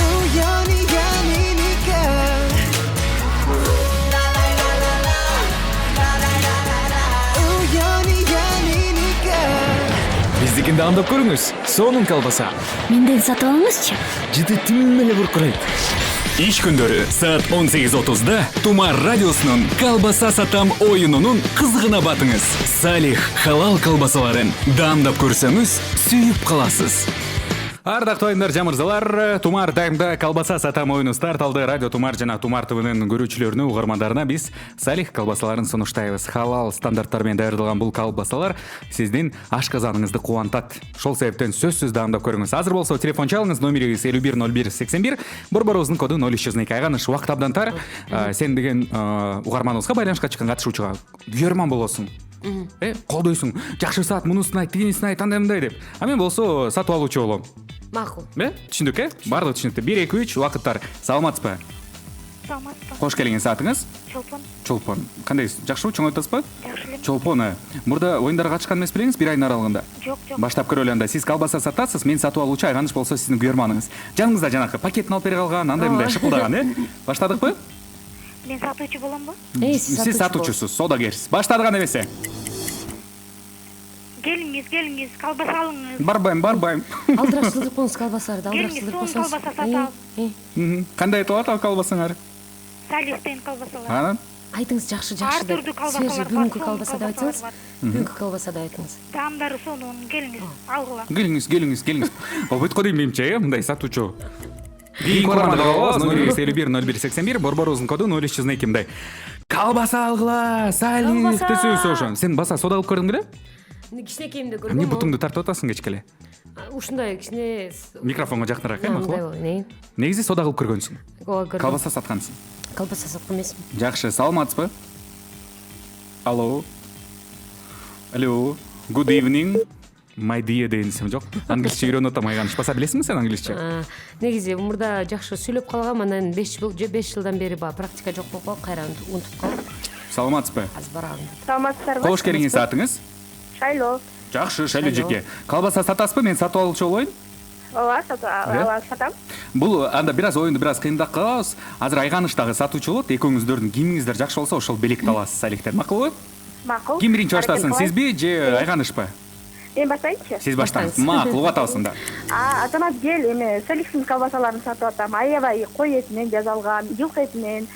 우연이 아니니까 우연이 아니니까 Биздикинди андап көрүңүз. Сонун колбаса. Менден сатып алыңызчы. Жыты тим эле буркурайт. Иш күндөрү саат 18:30да Тумар радиосунун колбаса сатам оюнунун кызыгына батыңыз. Салих халал колбасаларын даамдап көрсөңүз, сүйүп каласыз. Ардактуу айымдар, жамырзалар, Тумар таймда колбаса сатам оюну старт алды. Радио Тумар жана Тумар ТВнын көрүүчүлөрүнө, угармандарына биз Салих колбасаларын сунуштайбыз. Халал стандарттар менен даярдалган бул колбасалар сиздин ашказаныңызды кубантат. Ошол себептен сөзсүз даамдап көрүңүз. Азыр болсо телефон чалыңыз, номерибиз 510181, борборубуздун коду 0302. Айганыш убакыт абдан тар. Сен деген угарманыбызга байланышка чыккан катышуучуга күйөрман болосуң. Колдойсуң, жакшы саат, мунусун айт, тигинисин айт, андай мындай деп. А мен болсо сатып алуучу болом. Макул. Түшүндүк, баардыгы түшүнүктүү. 1 2 3 убакыттар. Саламатсызбы? Саламатсызбы. Кош келиңиз, атыңыз? Чолпон. Чолпон. Кандайсыз? Жакшыбы, чоң айтасызбы? Жакшы элем. Чолпон, мурда оюндарга катышкан эмес белеңиз, 1 айдын аралыгында? Жок, жок. Баштап көрөлү анда. Сиз колбаса сатасыз, мен сатып алуучу, Айганыш болсо сиздин күйөрманыңыз. Жаныңызда жанакы пакеттин алып бере калган, андай мындай шыкылдаган, Баштадыкпы? Мен сатуучу боламбы? Сиз сатуучусуз, содагерсиз. Баштадык анда эмесе. Келиңиз, колбаса алыңыз. Барбайм. Алдыраш сылдырып коюңуз колбасаларды, алдыраш Келиңиз, сылдырып соң колбаса сатабыз. Кандай аталат ал колбасаңар? Салихтен колбасалар. Анан? Айтыңыз жакшы Ар деп. түрдүү колбасалар бар. Бүгүнкү колбасада айтыңыз. Бүгүнкү колбасада айтыңыз. Таамдары сонун, келиңиз, алгыла. Келиңиз. Обытко дейм менимче, мындай сатуучу. Номерибиз 510181, борборубуздун коду 0302 мындай. Колбаса алгыла, Салих десөз ошон. Сен баса сода алып көрдүң беле? Кичинекейимде көргөм. Эмне бутуңду тартып атасың кечкеле? Ушундай кичине Микрофонго жакыныраак, макул? Негизи сода кылып көргөнсүң. Колбаса саткансың. Колбаса саткан эмесмин. Жакшы, саламатсызбы? Алло. Good evening. My dear дейинсем жок. Англисче үйрөнүп атам, Айганыш. Баса билесиңби сен англисче? Негизи мурда жакшы сүйлөп калгам, анан 5 жылдан бери практика жок болуп калып, кайра унутуп калдым. Саламатсызбы? Азыр барабын. Саламатсыздарбы? Кош келиңиз, атыңыз? Шайлоо. Жакшы, Шайлөжеке. Колбаса сатасызбы? Мен сатып алчу болоюн. ооба сатам. Бул анда бир аз оюнду бир аз кыйындап калабыз. Азыр Айганыштагы сатуучу болот. Экөөңүздөрдүн кимиңиздер жакшы болсо, ошол белекти аласыз Салихтен. Макулбу? Макул. Ким биринчи баштасын? Сизби же Айганышпы? Мен баштайынчы. Сиз баштаңыз. Макул, угат алсында. Атамат кел, эми Салихтин колбасаларын сатып атам. Аябай кой этинен жасалган, жылкы этинен,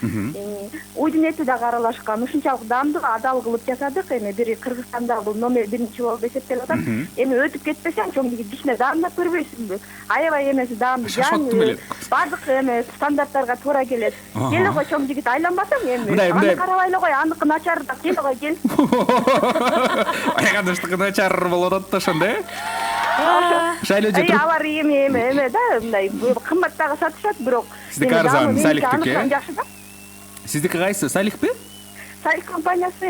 уйдун эти дагы аралашкан. Ушунчалык даамдуу, адал кылып жасадык. Эми бири Кыргызстанда бул номер 1 болуп эсептелип атат. Эми өтүп кетпесең, чоң кичине даамдап көрбөйсүңбү? Аябай эмеси даамдуу, жан бардык эми стандарттарга туура келет. Келе го чоң жигит, айланбасаң эми. Аны карабай эле кой, аныкы начар да, келе го кел. Айганыштыкы начар болот ошондо, Шайлөжө алар эме да, мындай кымбаттагы сатышат, бирок сиздики арзан, Салихтики. Жакшы да. Сиздики кайсы? Салихпи? Салих компаниясы,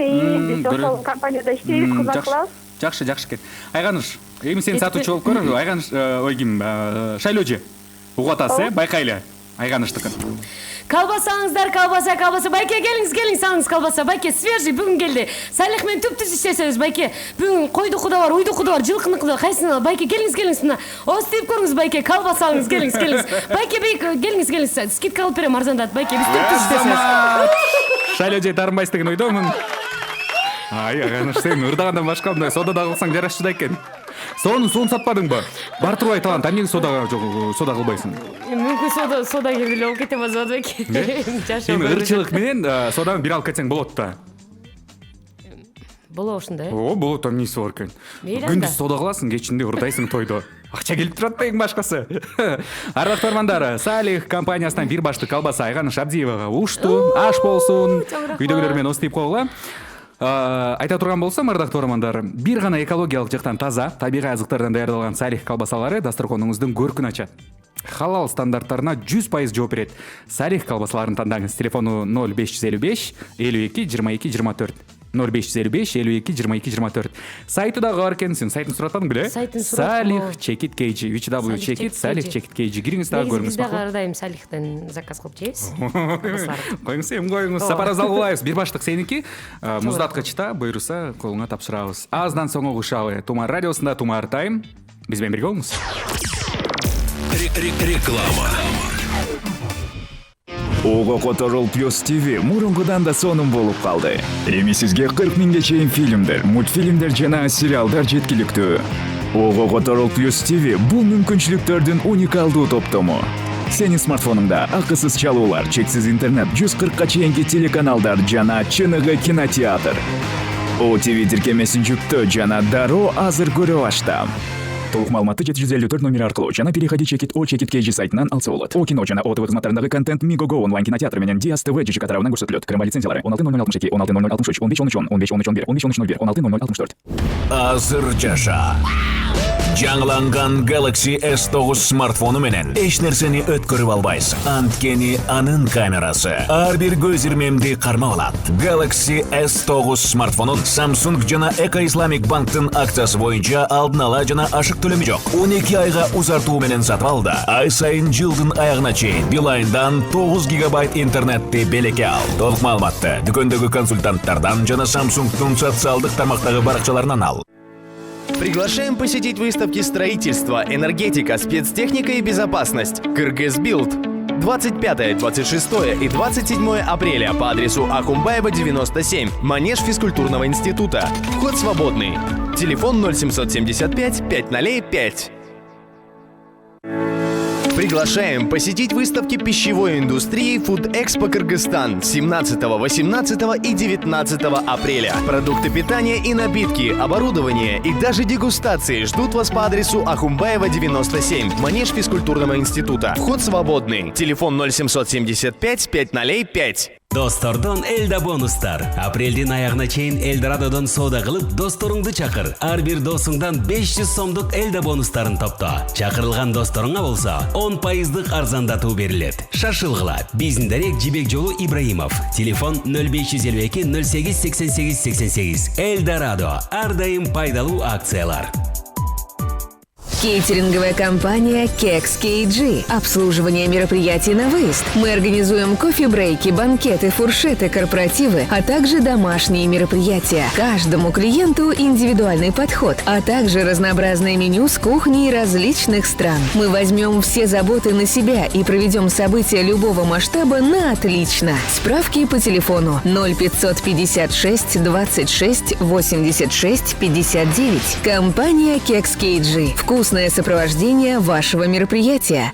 биз ошол компанияда иштейбиз, кызмат кылабыз. Жакшы экен. Айганыш, эми сен сатуучу болуп көр. Айганыш, ой ким? Шайлөжө. Угуп атасыз, байкайлы. Айганыштыкын. Колбасаңыздар, колбаса. Байке, келиңиз, саңыз колбаса. Байке, свежий бүгүн келди. Салих менен түп-түз иштесеңиз, байке. Бүгүн койдуку да бар, уйдуку да бар, жылкыныкы да бар. Кайсысын алып? Байке, келиңиз мына. Остип көрүңүз, байке, колбасаңыз, келиңиз. Байке, келиңиз. Скидка алып берем, арзандат. Байке, биз түп-түз иштесеңиз. Шайлөжө тарынбайсыз деген ойдомун. Айганыш, сен ырдагандан башка мындай сода да кылсаң жарашчу да экен. Сону сатпадыңбы? Бартырбай талант, эмнеге сода кылбайсың? Мүмкүн сода келип эле болуп кетем азат байке. Эми ырчылык менен соданы бир алып кетсең болот да. Болобу ушундай? Болот, эмнеси бар экен. Күндүз сода кыласың, кечинде ырдайсың тойдо. Акча келип турат да эң башкасы. Арбактуу армандар, Салих компаниясынан бир башты колбаса Айганыш Абдиевага ушту, аш болсун. Үйдөгүлөр менен остип койгула. Айта турган болсом, ардактуу армандар, бир гана экологиялык жактан таза, табигый азыктардан даярдалган Салих колбасалары дасторконуңуздун көркүн ачат. Халал стандарттарына 100% жооп берет. Салих колбасаларын тандаңыз. Телефону 0555 52 22 24. 0555 52 22 24. Сайты дагы бар экен, сен сайтын суратпадың беле? Салих Чекит KG, www Чекит Салих Чекит KG. Кириңиз дагы көрүңүз. Биз дагы ар дайым Салихтен заказ кылып жейбиз. Коюңуз, сапарыбыз алгылайбыз. Бир баштык сеники, муздаткычта буйруса колуңа тапшырабыз. Аздан соң угушалы Тумар радиосунда Тумар Тайм. Биз менен бирге болуңуз. Реклама. Ого Которул Плюс ТВ мурункудан да сонун болуп калды. Эми сизге 40 миңге чейин фильмдер, мультфильмдер жана сериалдар жеткиликтүү. Ого Которул Плюс ТВ бул мүмкүнчүлүктөрдүн уникалдуу топтому. Сенин смартфонуңда акысыз чалуулар, чексиз интернет, 140ка чейинки телеканалдар жана чыныгы кинотеатр. ОТВ тиркемесин жүктөө жана дароо азыр көрө баштам. Толук маалыматты 754 номер аркылуу жана переходи Чекит KG сайтынан алса болот. О кино жана ОТВ кызматтарындагы контент Мигого онлайн кинотеатры менен Диас ТВ ЖЖК тарабынан көрсөтүлөт. Кырма лицензиялары 160062, 160063, 1510, 1510, 1510, 160064. Азыр жаша. Жаңыланган Galaxy S9 смартфону менен эч нерсени өткөрүп албайсың. Анткени анын камерасы ар бир көз ирмемди кармап алат. Galaxy S9 смартфонун Samsung жана Эко Исламик банктын акциясы боюнча алдын ала жана ашык төлөмү жок. 12 айга узартуу менен сатып ал да ай сайын жылдын аягына чейин Билайндан 9 гигабайт интернетти белекке ал. Толук маалыматты дүкөндөгү консультанттардан жана Samsung'тун социалдык тармактагы баракчаларынан ал. Приглашаем посетить выставки строительства, энергетика, спецтехника и безопасность. Кыргызбилд. 25, 26 и 27 апреля по адресу Ахумбаева, 97, Манеж физкультурного института. Вход свободный. Телефон 0775 505. Приглашаем посетить выставки пищевой индустрии Food Expo Кыргызстан 17, 18 и 19 апреля. Продукты питания и напитки, оборудование и даже дегустации ждут вас по адресу Ахумбаева, 97, Манеж физкультурного института. Вход свободный. Телефон 0775 505. Достордон элда бонустар. Апрелдин аягына чейин Элдорадодон соода кылып, досторуңду чакыр. Ар бир досуңдан 500 сомдук элда бонустарын топто. Чакырылган досторуңа болсо 10% арзандатуу берилет. Шашылгыла. Биздин дарек Жибек жолу Ибраимов. Телефон 0552 08 88 88. Элдорадо. Ар дайым пайдалуу акциялар. Кейтеринговая компания Keks KG. Обслуживание мероприятий на выезд. Мы организуем кофе-брейки, банкеты, фуршеты, корпоративы, а также домашние мероприятия. Каждому клиенту индивидуальный подход, а также разнообразное меню с кухней различных стран. Мы возьмем все заботы на себя и проведем события любого масштаба на отлично. Справки по телефону 0556 26 86 59. Компания Keks KG. Вкусное сопровождение вашего мероприятия.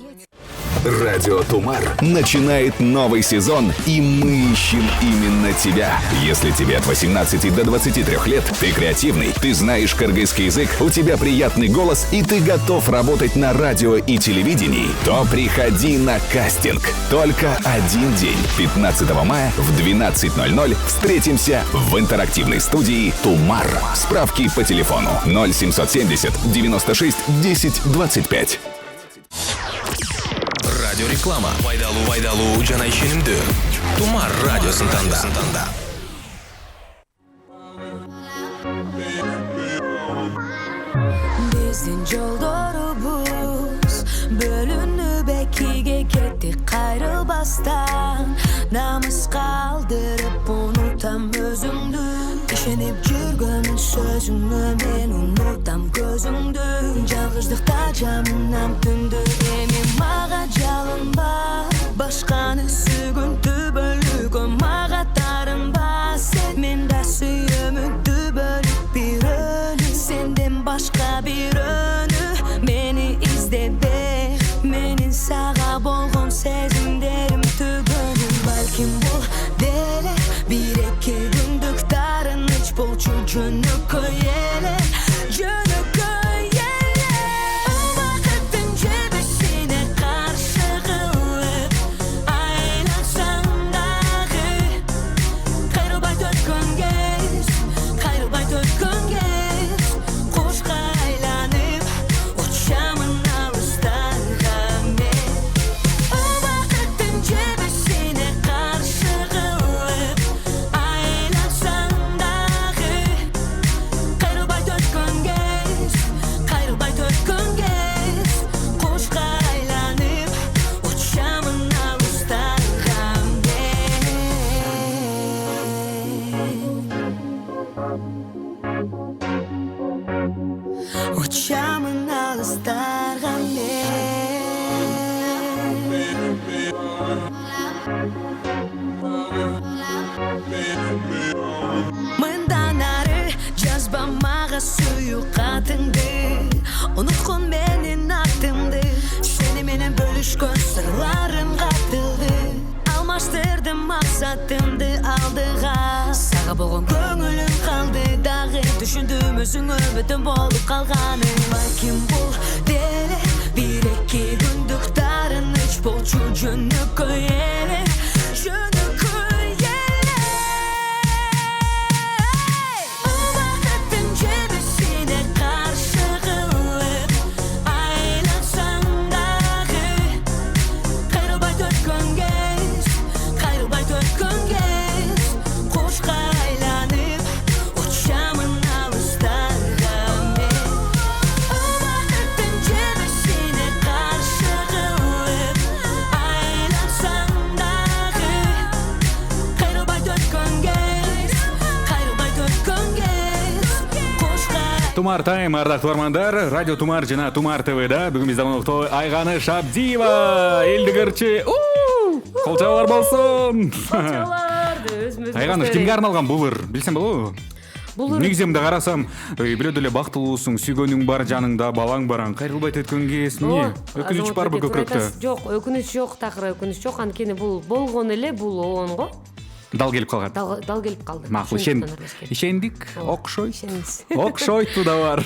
Радио Тумар начинает новый сезон, и мы ищем именно тебя. Если тебе от 18 до 23 лет, ты креативный, ты знаешь кыргызский язык, у тебя приятный голос и ты готов работать на радио и телевидении, то приходи на кастинг. Только один день, 15 мая в 12:00 встретимся в интерактивной студии Тумар. Справки по телефону 0770 96 10 25. Радиореклама. Пайдалуу жана ишенимдүү. Тумар радиосын танда. Биздин жолдорубуз бөлүнүп экиге кетти кайрылбастан. Намыс калдырып унутам өзүңдү. Ишенип жүргөн сөзүңө мен унутам көзүңдү. Жалгыздыкта жамынам түндү. Эми мага жалынба, башканы сүйгөн түбөлүккө мага тарынба. Сен мен да сүйөмүн түбөлүк бир өлү. Сенден башка бир өнү мени издебе. Менин сага болгон сезимдерим түгөнү. Балким бул деле бир эки күндүк тарыныч болчу жөнөкөй эле. Жөнөкөй эле. Убакыттын жебесине каршы кылып айлансаң дагы. Кайрылбай өткөн кез, кайрылбай өткөн кез. Кушка айланып учамын алыстарга мен. Убакыттын жебесине каршы кылып айлансаң дагы. Кайрылбай өткөн кез, кайрылбай өткөн кез. Кушка айланып учамын алыстарга мен. Учамын алыстарга Мындан ары жазба мага сүйүү катыңды. Унуткун менин атымды. Сени менен бөлүшкөн сырларым катылды. Алмаштырдым максатымды алдыга. Сага болгон көңүлүм калды дагы. Түшүндүм өзүңө бүтүн болуп калганы. Балким бул деле бир эки күндүк тарыныч болчу жөнөкөй эле. Жөнөкөй эле. Убакыттын жебесине каршы кылып айлансаң дагы. Кайрылбай өткөн кез, кайрылбай өткөн кез. Кушка айланып учамын алыстарга мен. Убакыттын жебесине каршы кылып айлансаң дагы. Кайрылбай өткөн кез, кайрылбай өткөн кез. Кушка Тумар Тайм, ардактуу бармандар, Радио Тумар жана Тумар ТВда бүгүн бизден конокто Айганыш Абдиева, элдигерчи. Кол чабалар болсун. Айганыш кимге арналган бул ыр? Билсем болобу? Бул ыр Негизи мында карасам, бирөө деле бактылуусуң, сүйгөнүң бар, жаныңда балаң бараң, кайрылбай өткөн кез. Эмне? Өкүнүч барбы көкүрөктө? Жок, өкүнүч жок, такыр өкүнүч жок. Анткени бул болгон эле, бул оонго. Дал келип калган. Дал келип калды. Макул, ишендик, окшойт. Ишенебиз. Окшойт туда бар.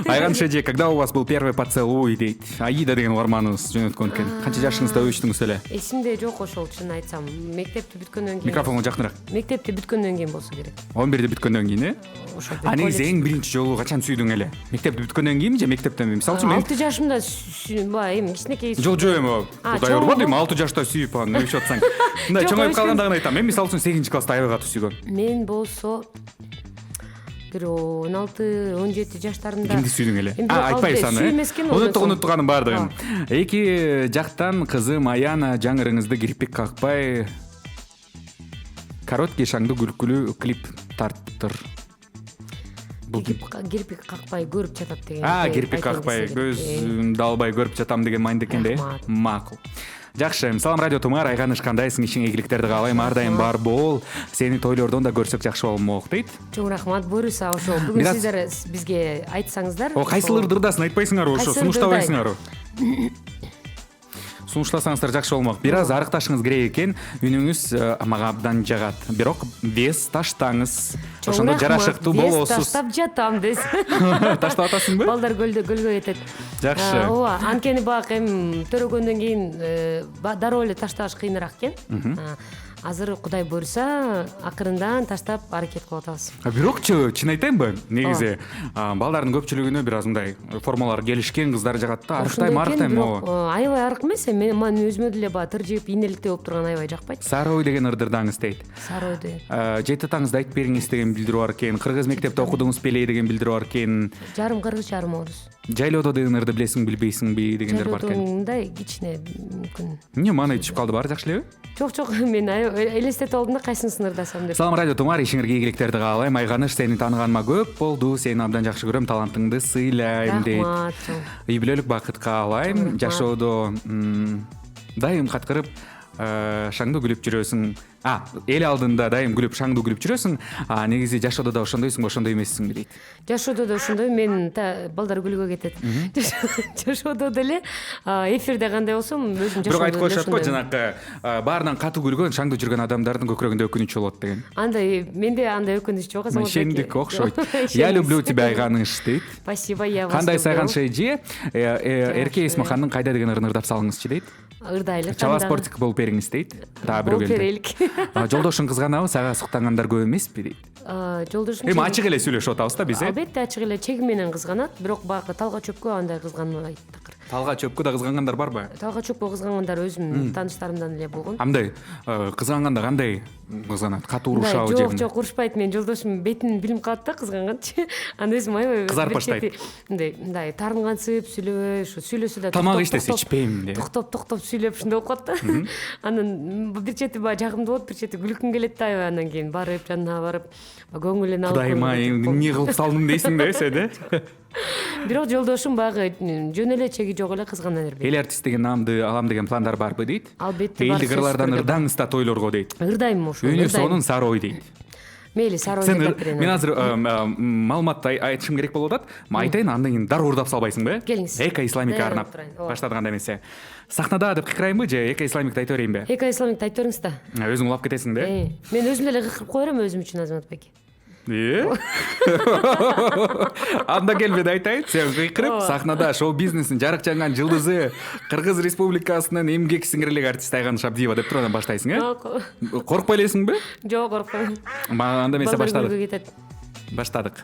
Айганыш эже, когда у вас был первый поцелуй дейт? Аида деген угарманыбыз жөнөткөн экен. Канча жашыңызда өчтүңүз эле? Эсимде жок ошол, чын айтсам. Мектепти бүткөндөн кийин. Микрофонго жакыныраак. Мектепти бүткөндөн кийин болсо керек. 11-де бүткөндөн кийин, э? Ошол. Негизи эң биринчи жолу качан сүйдүң эле? Мектепти бүткөндөн кийинби же мектептенби? Мисалы үчүн мен 6 жашымда эми кичинекей. Жок, эми Кудай урбады, эми 6 жашта сүйүп анан өчүп атсаң. Мындай чоңоюп калгандыгын айтам. Мен мисалы үчүн 8 класста аябай катуу сүйгөм. Мен болсо бир 16-17 жаштарында. Кимди сүйдүң эле? Эми бирок Айтпайсың, сүймескен. Унуттуганын баардыгын. Эки жактан кызым Аяна жаңырыңызды кирпик какпай короткий шаңдуу күлкүлүү клип тарттыр. Кирпик какпай көрүп жатат деген. Кирпик какпай көзүмдү албай көрүп жатам деген майнда экен да. Макул. Жакшы, салам радио Тумар, айганыш кандайсың, ишиңе ийгиликтерди каалайм, ар дайым бар бол. Сени тойлордон да көрсөк жакшы болмок дейт. Чоң рахмат, буюрса ошо бүгүн сиздер бизге айтсаңыздар. Кайсылыр дырдасын айтпайсыңарбы, ошо сунуштабайсыңарбы? Сунуштасаңыздар жакшы болмок. Бир аз арыкташыңыз керек экен, үнүңүз мага абдан жагат. Бирок вес таштаңыз. Ошондо жарашыктуу болосуз. Вес таштап жатам дейсиз. Таштап атасыңбы? Балдар гөлгө кетет. Жакшы. Ооба, анткени бак эми төрөгөндөн кийин дароо эле ташташ кыйыныраак экен. Азыр Кудай буйруса, акырындан таштап аракет кылып атабыз. Бирокчу, чын айтайынбы? Негизи балдардын көпчүлүгүнө бир аз мындай формалар келишкен кыздар жагат да. Арыктайм. Аябай арык эмес, мен өзүмө деле баягы тыржыйып, ийнеликтей болуп турган аябай жакпайт. Сары ой деген ырдырдаңыз дейт. Сары ойду. Жети таңызды айтып бериңиз деген билдирүү бар экен. Кыргыз мектепте окудуңуз беле деген билдирүү бар экен. Жарым кыргыз, жарым орус. Жайлоодо деген ырды билесиң, билбейсиңби дегендер бар экен. Жайлоодо мындай кичине мүмкүн. Эмне маанай түшүп калды, баары жакшы элеби? Жок, мен элестетип алдым да кайсысын ырдасам деп. Салам радио Тумар, ишиңерге ийгиликтерди каалайм. Айганыш, сени тааныганыма көп болду. Сени абдан жакшы көрөм, талантыңды сыйлайм дейт. Рахмат. Үй бүлөлүк бакыт каалайм. Жашоодо дайым каткырып шаңдуу күлүп жүрөсүң. Эл алдында дайым күлүп, шаңдуу күлүп жүрөсүң. Негизи жашоодо да ошондойсуңбу, ошондой эмессиңби дейт. Жашоодо да ошондой, мен балдар күлгө кетет. Жашоодо деле эфирде кандай болсом, өзүм жашоодо. Бирок айтып коюшат го, жанакы баарынан катуу күлгөн, шаңдуу жүргөн адамдардын көкүрөгүндө өкүнүч болот деген. Андай, менде андай өкүнүч жок. Ошентип окшойт. Я люблю тебя, Айганыш дейт. Спасибо, я вас. Кандай сайган шейжи, Эрке Эсмахандын кайда деген ырын ырдап салыңызчы дейт. Ырдайлы. Чала спортик болуп бериңиз дейт. Дагы бирөө келди. Жолдошуң кызганабы, сага суктангандар көп эмеспи дейт. Жолдошум. Эми ачык эле сүйлөшүп атабыз да биз, Албетте ачык эле чеги менен кызганат, бирок баягы талга чөпкө андай кызганбайт такыр. Талга чөпкө да кызгангандар барбы? Талга чөпкө кызгангандар өзүмдүн тааныштарымдан эле болгон. Андай кызганганда кандай кызганат? Катуу урушабы же? Жок, урушпайт. Мен жолдошум бетин билип калат да кызганганчы. Анда өзүм аябай кызарып баштайт. Мындай таарынгансып сүйлөбөй, сөйлөсө да тамак иштесе ичпейм деп. Токтоп сүйлөп ушундай болуп калат да. Анан бир чети баягы жагымдуу болот, бир чети күлкүм келет да аябай. Андан кийин барып жанына барып көңүлүн алып. Кудайыма, эмне кылып салдым дейсиң да сен, э? Бирок жолдошум баягы жөн эле чеги жок эле кызгана бербейт. Эл артист деген наамды алам деген пландар барбы дейт? Албетте бар. Элдик ырлардан ырдаңыз да тойлорго дейт. Ырдайм ошо. Үнү сонун сары ой дейт. Мейли, сары ой деп берейин. Мен азыр маалымат айтышым керек болуп атат. Айтайын, андан кийин дароо ырдап салбайсыңбы? Келиңиз. Эко исламикке арнап баштадык анда эмесе. Сахнада деп кыйкырайынбы же Эко исламикти айта берейинби? Эко исламикти айта бериңиз да. Өзүң улап кетесиң да? Мен өзүм деле кыйкырып кое берем өзүм үчүн, Азамат беке. Анда келбеди айтайын, сен кыйкырып сахнада шоу-бизнестин жарык жанган жылдызы, Кыргыз Республикасынын эмгек сиңирлик артисти Айганыш Абдиева деп туруп анан баштайсың, э? Коркпой элесиңби? Жок, коркпойм. Анда эмесе баштадык. Баштадык.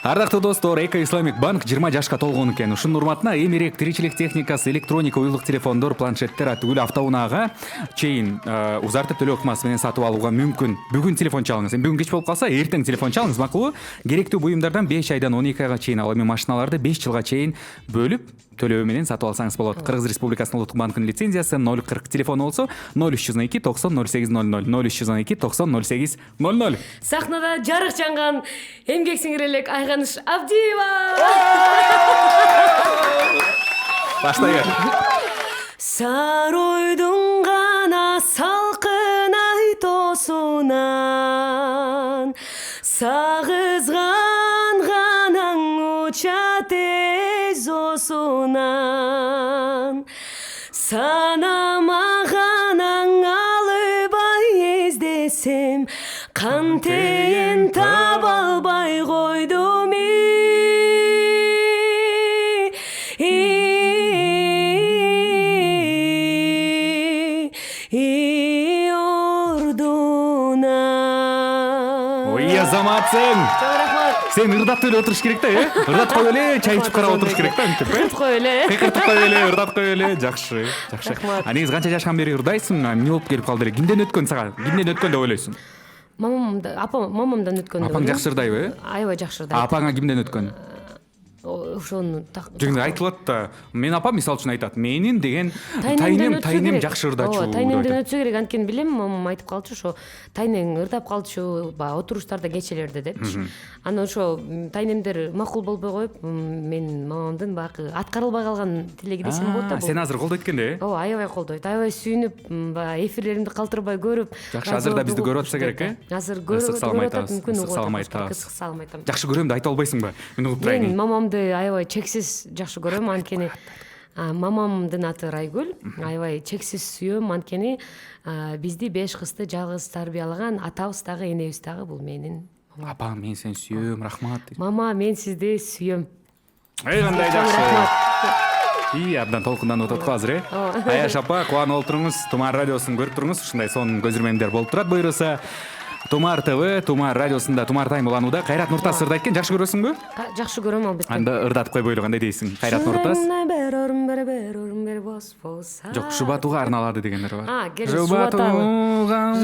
Ардактуу достор, Эко Исламик банк 20 жашка толгон экен. Ушунун урматына эмерек тиричилик техникасы, электроника, уюлдук телефондор, планшеттер аттуу автоунаага чейин узартып төлөө ыкмасы менен сатып алууга мүмкүн. Бүгүн телефон чалыңыз. Бүгүн кеч болуп калса, эртең телефон чалыңыз, макулбу? Керектүү буюмдардан 5 айдан 12 айга чейин, ал эми машиналарды 5 жылга чейин бөлүп төлөө менен сатып алсаңыз болот. Кыргыз Республикасынын улуттук банкынын лицензиясы 040 телефону болсо 0312 90 0800 0312 90 0800. Сахнада жарык жанган эмгек сиңирлик Айганыш Абдиева. Баштайы. Сары ойдун гана салкын ай тоосунан сагызган ганаң учат тез осунан санама ганаң албай эздесем кантейин таба албай койдум Азаматсың. Сен ырдап эле отуруш керек да, э? Ырдап кой эле, чай ичип карап отуруш керек да, антип, э? Кырдап кой эле. Кырдап кой эле, ырдап кой эле. Жакшы, жакшы. Негизи канча жашкан бери ырдайсың? Эмне болуп келип калды эле? Кимден өткөн сага? Кимден өткөн деп ойлойсуң? мамамдан өткөн. Апаң жакшырдайбы? Аябай жакшырдай. Апаңа кимден өткөн? Ошону Жигинде айтылат да. Мен апам мисал үчүн айтат. Менин деген тайнем жакшырдачу. Тайнемден өтсө керек, анткени билем, мамам айтып калчу, ошо тайнең ырдап калчу, баягы отуруштарда кечелерде депчи. Анан ошо тайнемдер макул болбой коюп, мен мамамдын баягы аткарылбай калган тилеги десем болот да. Сен азыр колдойт экен да? Ооба, аябай колдойт. Аябай сүйүнүп, баягы эфирлеримди калтырбай көрүп. Жакшы, азыр да бизди көрүп атса керек, Азыр көрүп атат, мүмкүн саламайтабыз. Саламайтам. Жакшы көрөм да айта албайсыңбы? Мен угуп турайын. Мен мамамды аябай чексиз жакшы көрөм, анткени мамамдын аты Райгүл. Аябай чексиз сүйөм, анткени бизди 5 кызды жалгыз тарбиялаган атабыз дагы, энебиз дагы бул менин. Апа, мен сени сүйөм, рахмат. Мама, мен сизди сүйөм. Кандай жакшы. Абдан толкунданып атат го азыр, э? Аяш апа, кубанып олтуруңуз. Тумар радиосун көрүп туруңуз. Ушундай сонун көзүрмөндөр болуп турат буюрса. Тумар ТВ, Тумар радиосунда Тумар Тайм уланууда. Кайрат Нуртас ырдайт экен, жакшы көрөсүңбү? Жакшы көрөм, албетте. Анда ырдатып койбойлу, кандай дейсиң? Кайрат Нуртас. Бер бос болса. Жок, Жубатууга арналады дегендер бар. Жубатууга.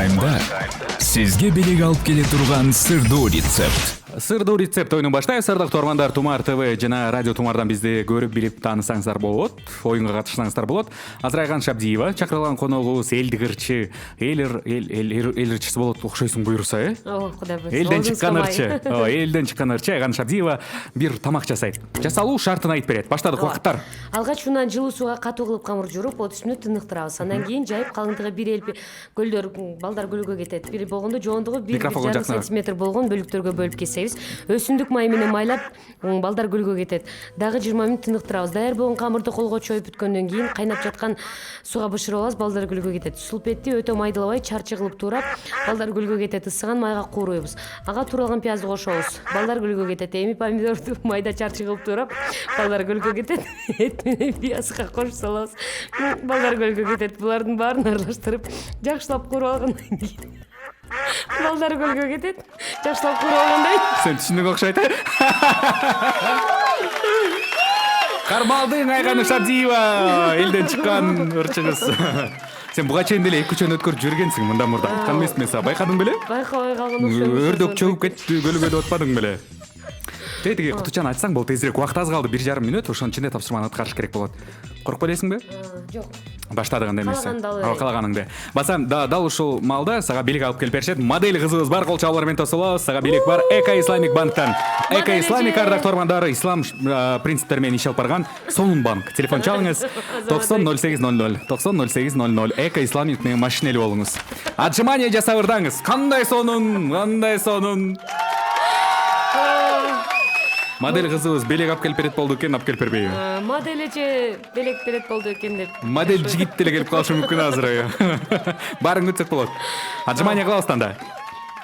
Таймда сизге белек алып келе турган сырдуу рецепт. Сырдуу рецепт ойунун баштайбыз. Ардактуу угармандар, Тумар ТВ жана Радио Тумардан бизди көрүп билип таанысаңыздар болот. Оюнга катышсаңыздар болот. Азыр Айган Шабдиева чакырылган коногубуз элдик ырчы, эл ырчысы болот окшойсуң буюрса, Кудай буйрса. Элден чыккан ырчы. Элден чыккан ырчы Айган Шабдиева бир тамак жасайт. Жасалуу шартын айтып берет. Баштадык, убакыттар. Алгач унан жылуу сууга катуу кылып камыр жууруп, от үстүнө тыныктырабыз. Андан кийин жайып калыңдыгы 1 элпи көлдөр, балдар көлгө кетет. Бир болгондо жоондугу 1,5 сантиметр болгон бөлүктөргө бөлүп кесебиз. Өсүмдүк май менен майлап, балдар гүлгө кетет. Дагы 20 мүнөт тыныктырабыз. Даяр болгон камырды колго чоюп бүткөндөн кийин кайнап жаткан сууга бышырып алабыз, балдар гүлгө кетет. Сулпетти өтө майдалабай, чарчы кылып туурап, балдар гүлгө кетет. Ысыган майга кууруйбуз. Ага тууралган пиязды кошобуз. Балдар гүлгө кетет. Эми помидорду майда чарчы кылып туурап, балдар гүлгө кетет. Эт менен пиязга кошуп салабыз. Балдар гүлгө кетет. Булардын баарын аралаштырып, жакшылап кууруп алгандан кийин балдар гөлгө кетет. Жакшылап кууруп алгандай. Сен түшүндүң окшойт. Кармалдың Айган Шабдиева, элден чыккан ырчыңыз. Сен буга чейин деле 2-3 өткөрүп жүргөнсүң, мындан мурда айткан эмесмин сага, байкадың беле? Байкабай калган окшойм. Өрдөк чөгүп кетти, көлгө деп атпадың беле? Тетиги кутучан айтсаң болот, тезирээк, убакыт аз калды, 1,5 мүнөт, ошонун ичинде тапшырманы аткарыш керек болот. Коркпой элесиңби? Жок. Баштадыгында эмес. Каалаганымды. Басам дал ушул маалда сага белек алып келип беришет. Модель кызыбыз бар, кол чабуулар менен тосолобуз. Сага белек бар. Эко Исламик банктан. Эко Исламик ардактуу угармандары, ислам принциптери менен иш алып барган сонун банк. Телефон чалыңыз 900800 900800. Эко Исламик менен машинели болуңуз. Отжимание жасап ырдаңыз. Кандай сонун, кандай сонун. Модель кызыбыз белек алып келип берет болду экен, алып келип бербейби? Модель эже белек берет болду экен деп. Модель жигит деле келип калышы мүмкүн азыр. Баарын күтсөк болот. Отжимание кылабыз анда.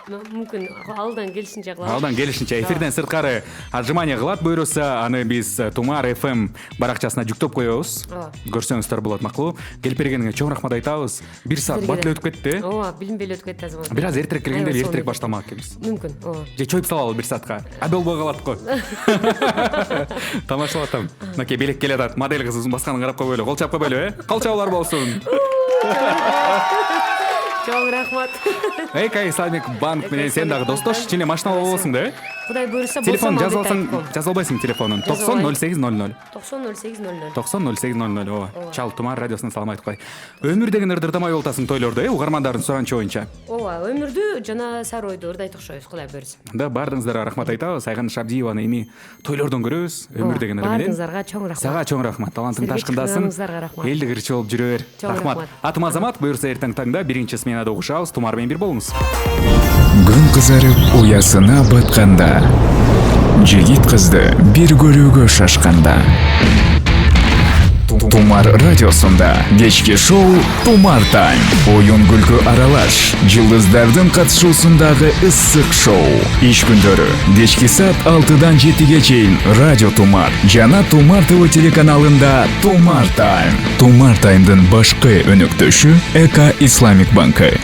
Мүмкүн алдан келишинче кылабыз. Алдан келишинче эфирден сырткары отжимание кылат буюрса, аны биз Тумар FM баракчасына жүктөп коебуз. Көрсөңүздөр болот, макулбу? Келип бергениңе чоң рахмат айтабыз. 1 саат бат эле өтүп кетти. Ооба, билинбей эле өтүп кетти азыр. Бир аз эртерээк келгенде эртерээк баштамак экенбиз. Мүмкүн, ооба. Же чоюп салалы 1 саатка. А болбой калат го. Тамашалап атам. Мынакей белек келе атат. Модель кызыбыздын басканын карап койбойлу. Кол чап койбойлу, Кол чабуулар болсун. Чоң рахмат. Эко Исламик банк менен сен дагы достош, ичине машина болосуң да? Кудай буйрса, телефон жазып алсаң, жаза албайсың телефонун. 900800. 900800. 900800. Ооба. Чал, Тумар радиосунан салам айтып кой. Өмүр деген ырдырдамай болтасың тойлордо, угармандардын суранычы боюнча. Ооба, өмүрдү жана саройду ырдайт окшойбуз, Кудай буйрса. Да, баардыгыңыздарга рахмат айтабыз. Айган Шабдиеваны эми тойлордон көрөбүз. Өмүр деген ыры менен. Баардыгыңыздарга чоң рахмат. Сага чоң рахмат. Талантың ташкындасын. Элдик ырчы болуп жүрө бер. Рахмат. Атым Азамат, буйрса эртең таңда 1-чи сменада угушабыз. Тумар менен бир болуңуз. Күн кызарып уясына батканда, жигит кызды бир көрүүгө шашканда. Тумар радиосунда кечки шоу Тумар Тайм. Оюн күлкү аралаш, жылдыздардын катышуусундагы ысык шоу. Иш күндөрү кечки саат 6-дан 7-ге чейин Радио Тумар жана Тумар ТВ телеканалында Тумар Тайм. Тумар Таймдын башкы өнөктөшү Эко Исламик банкы.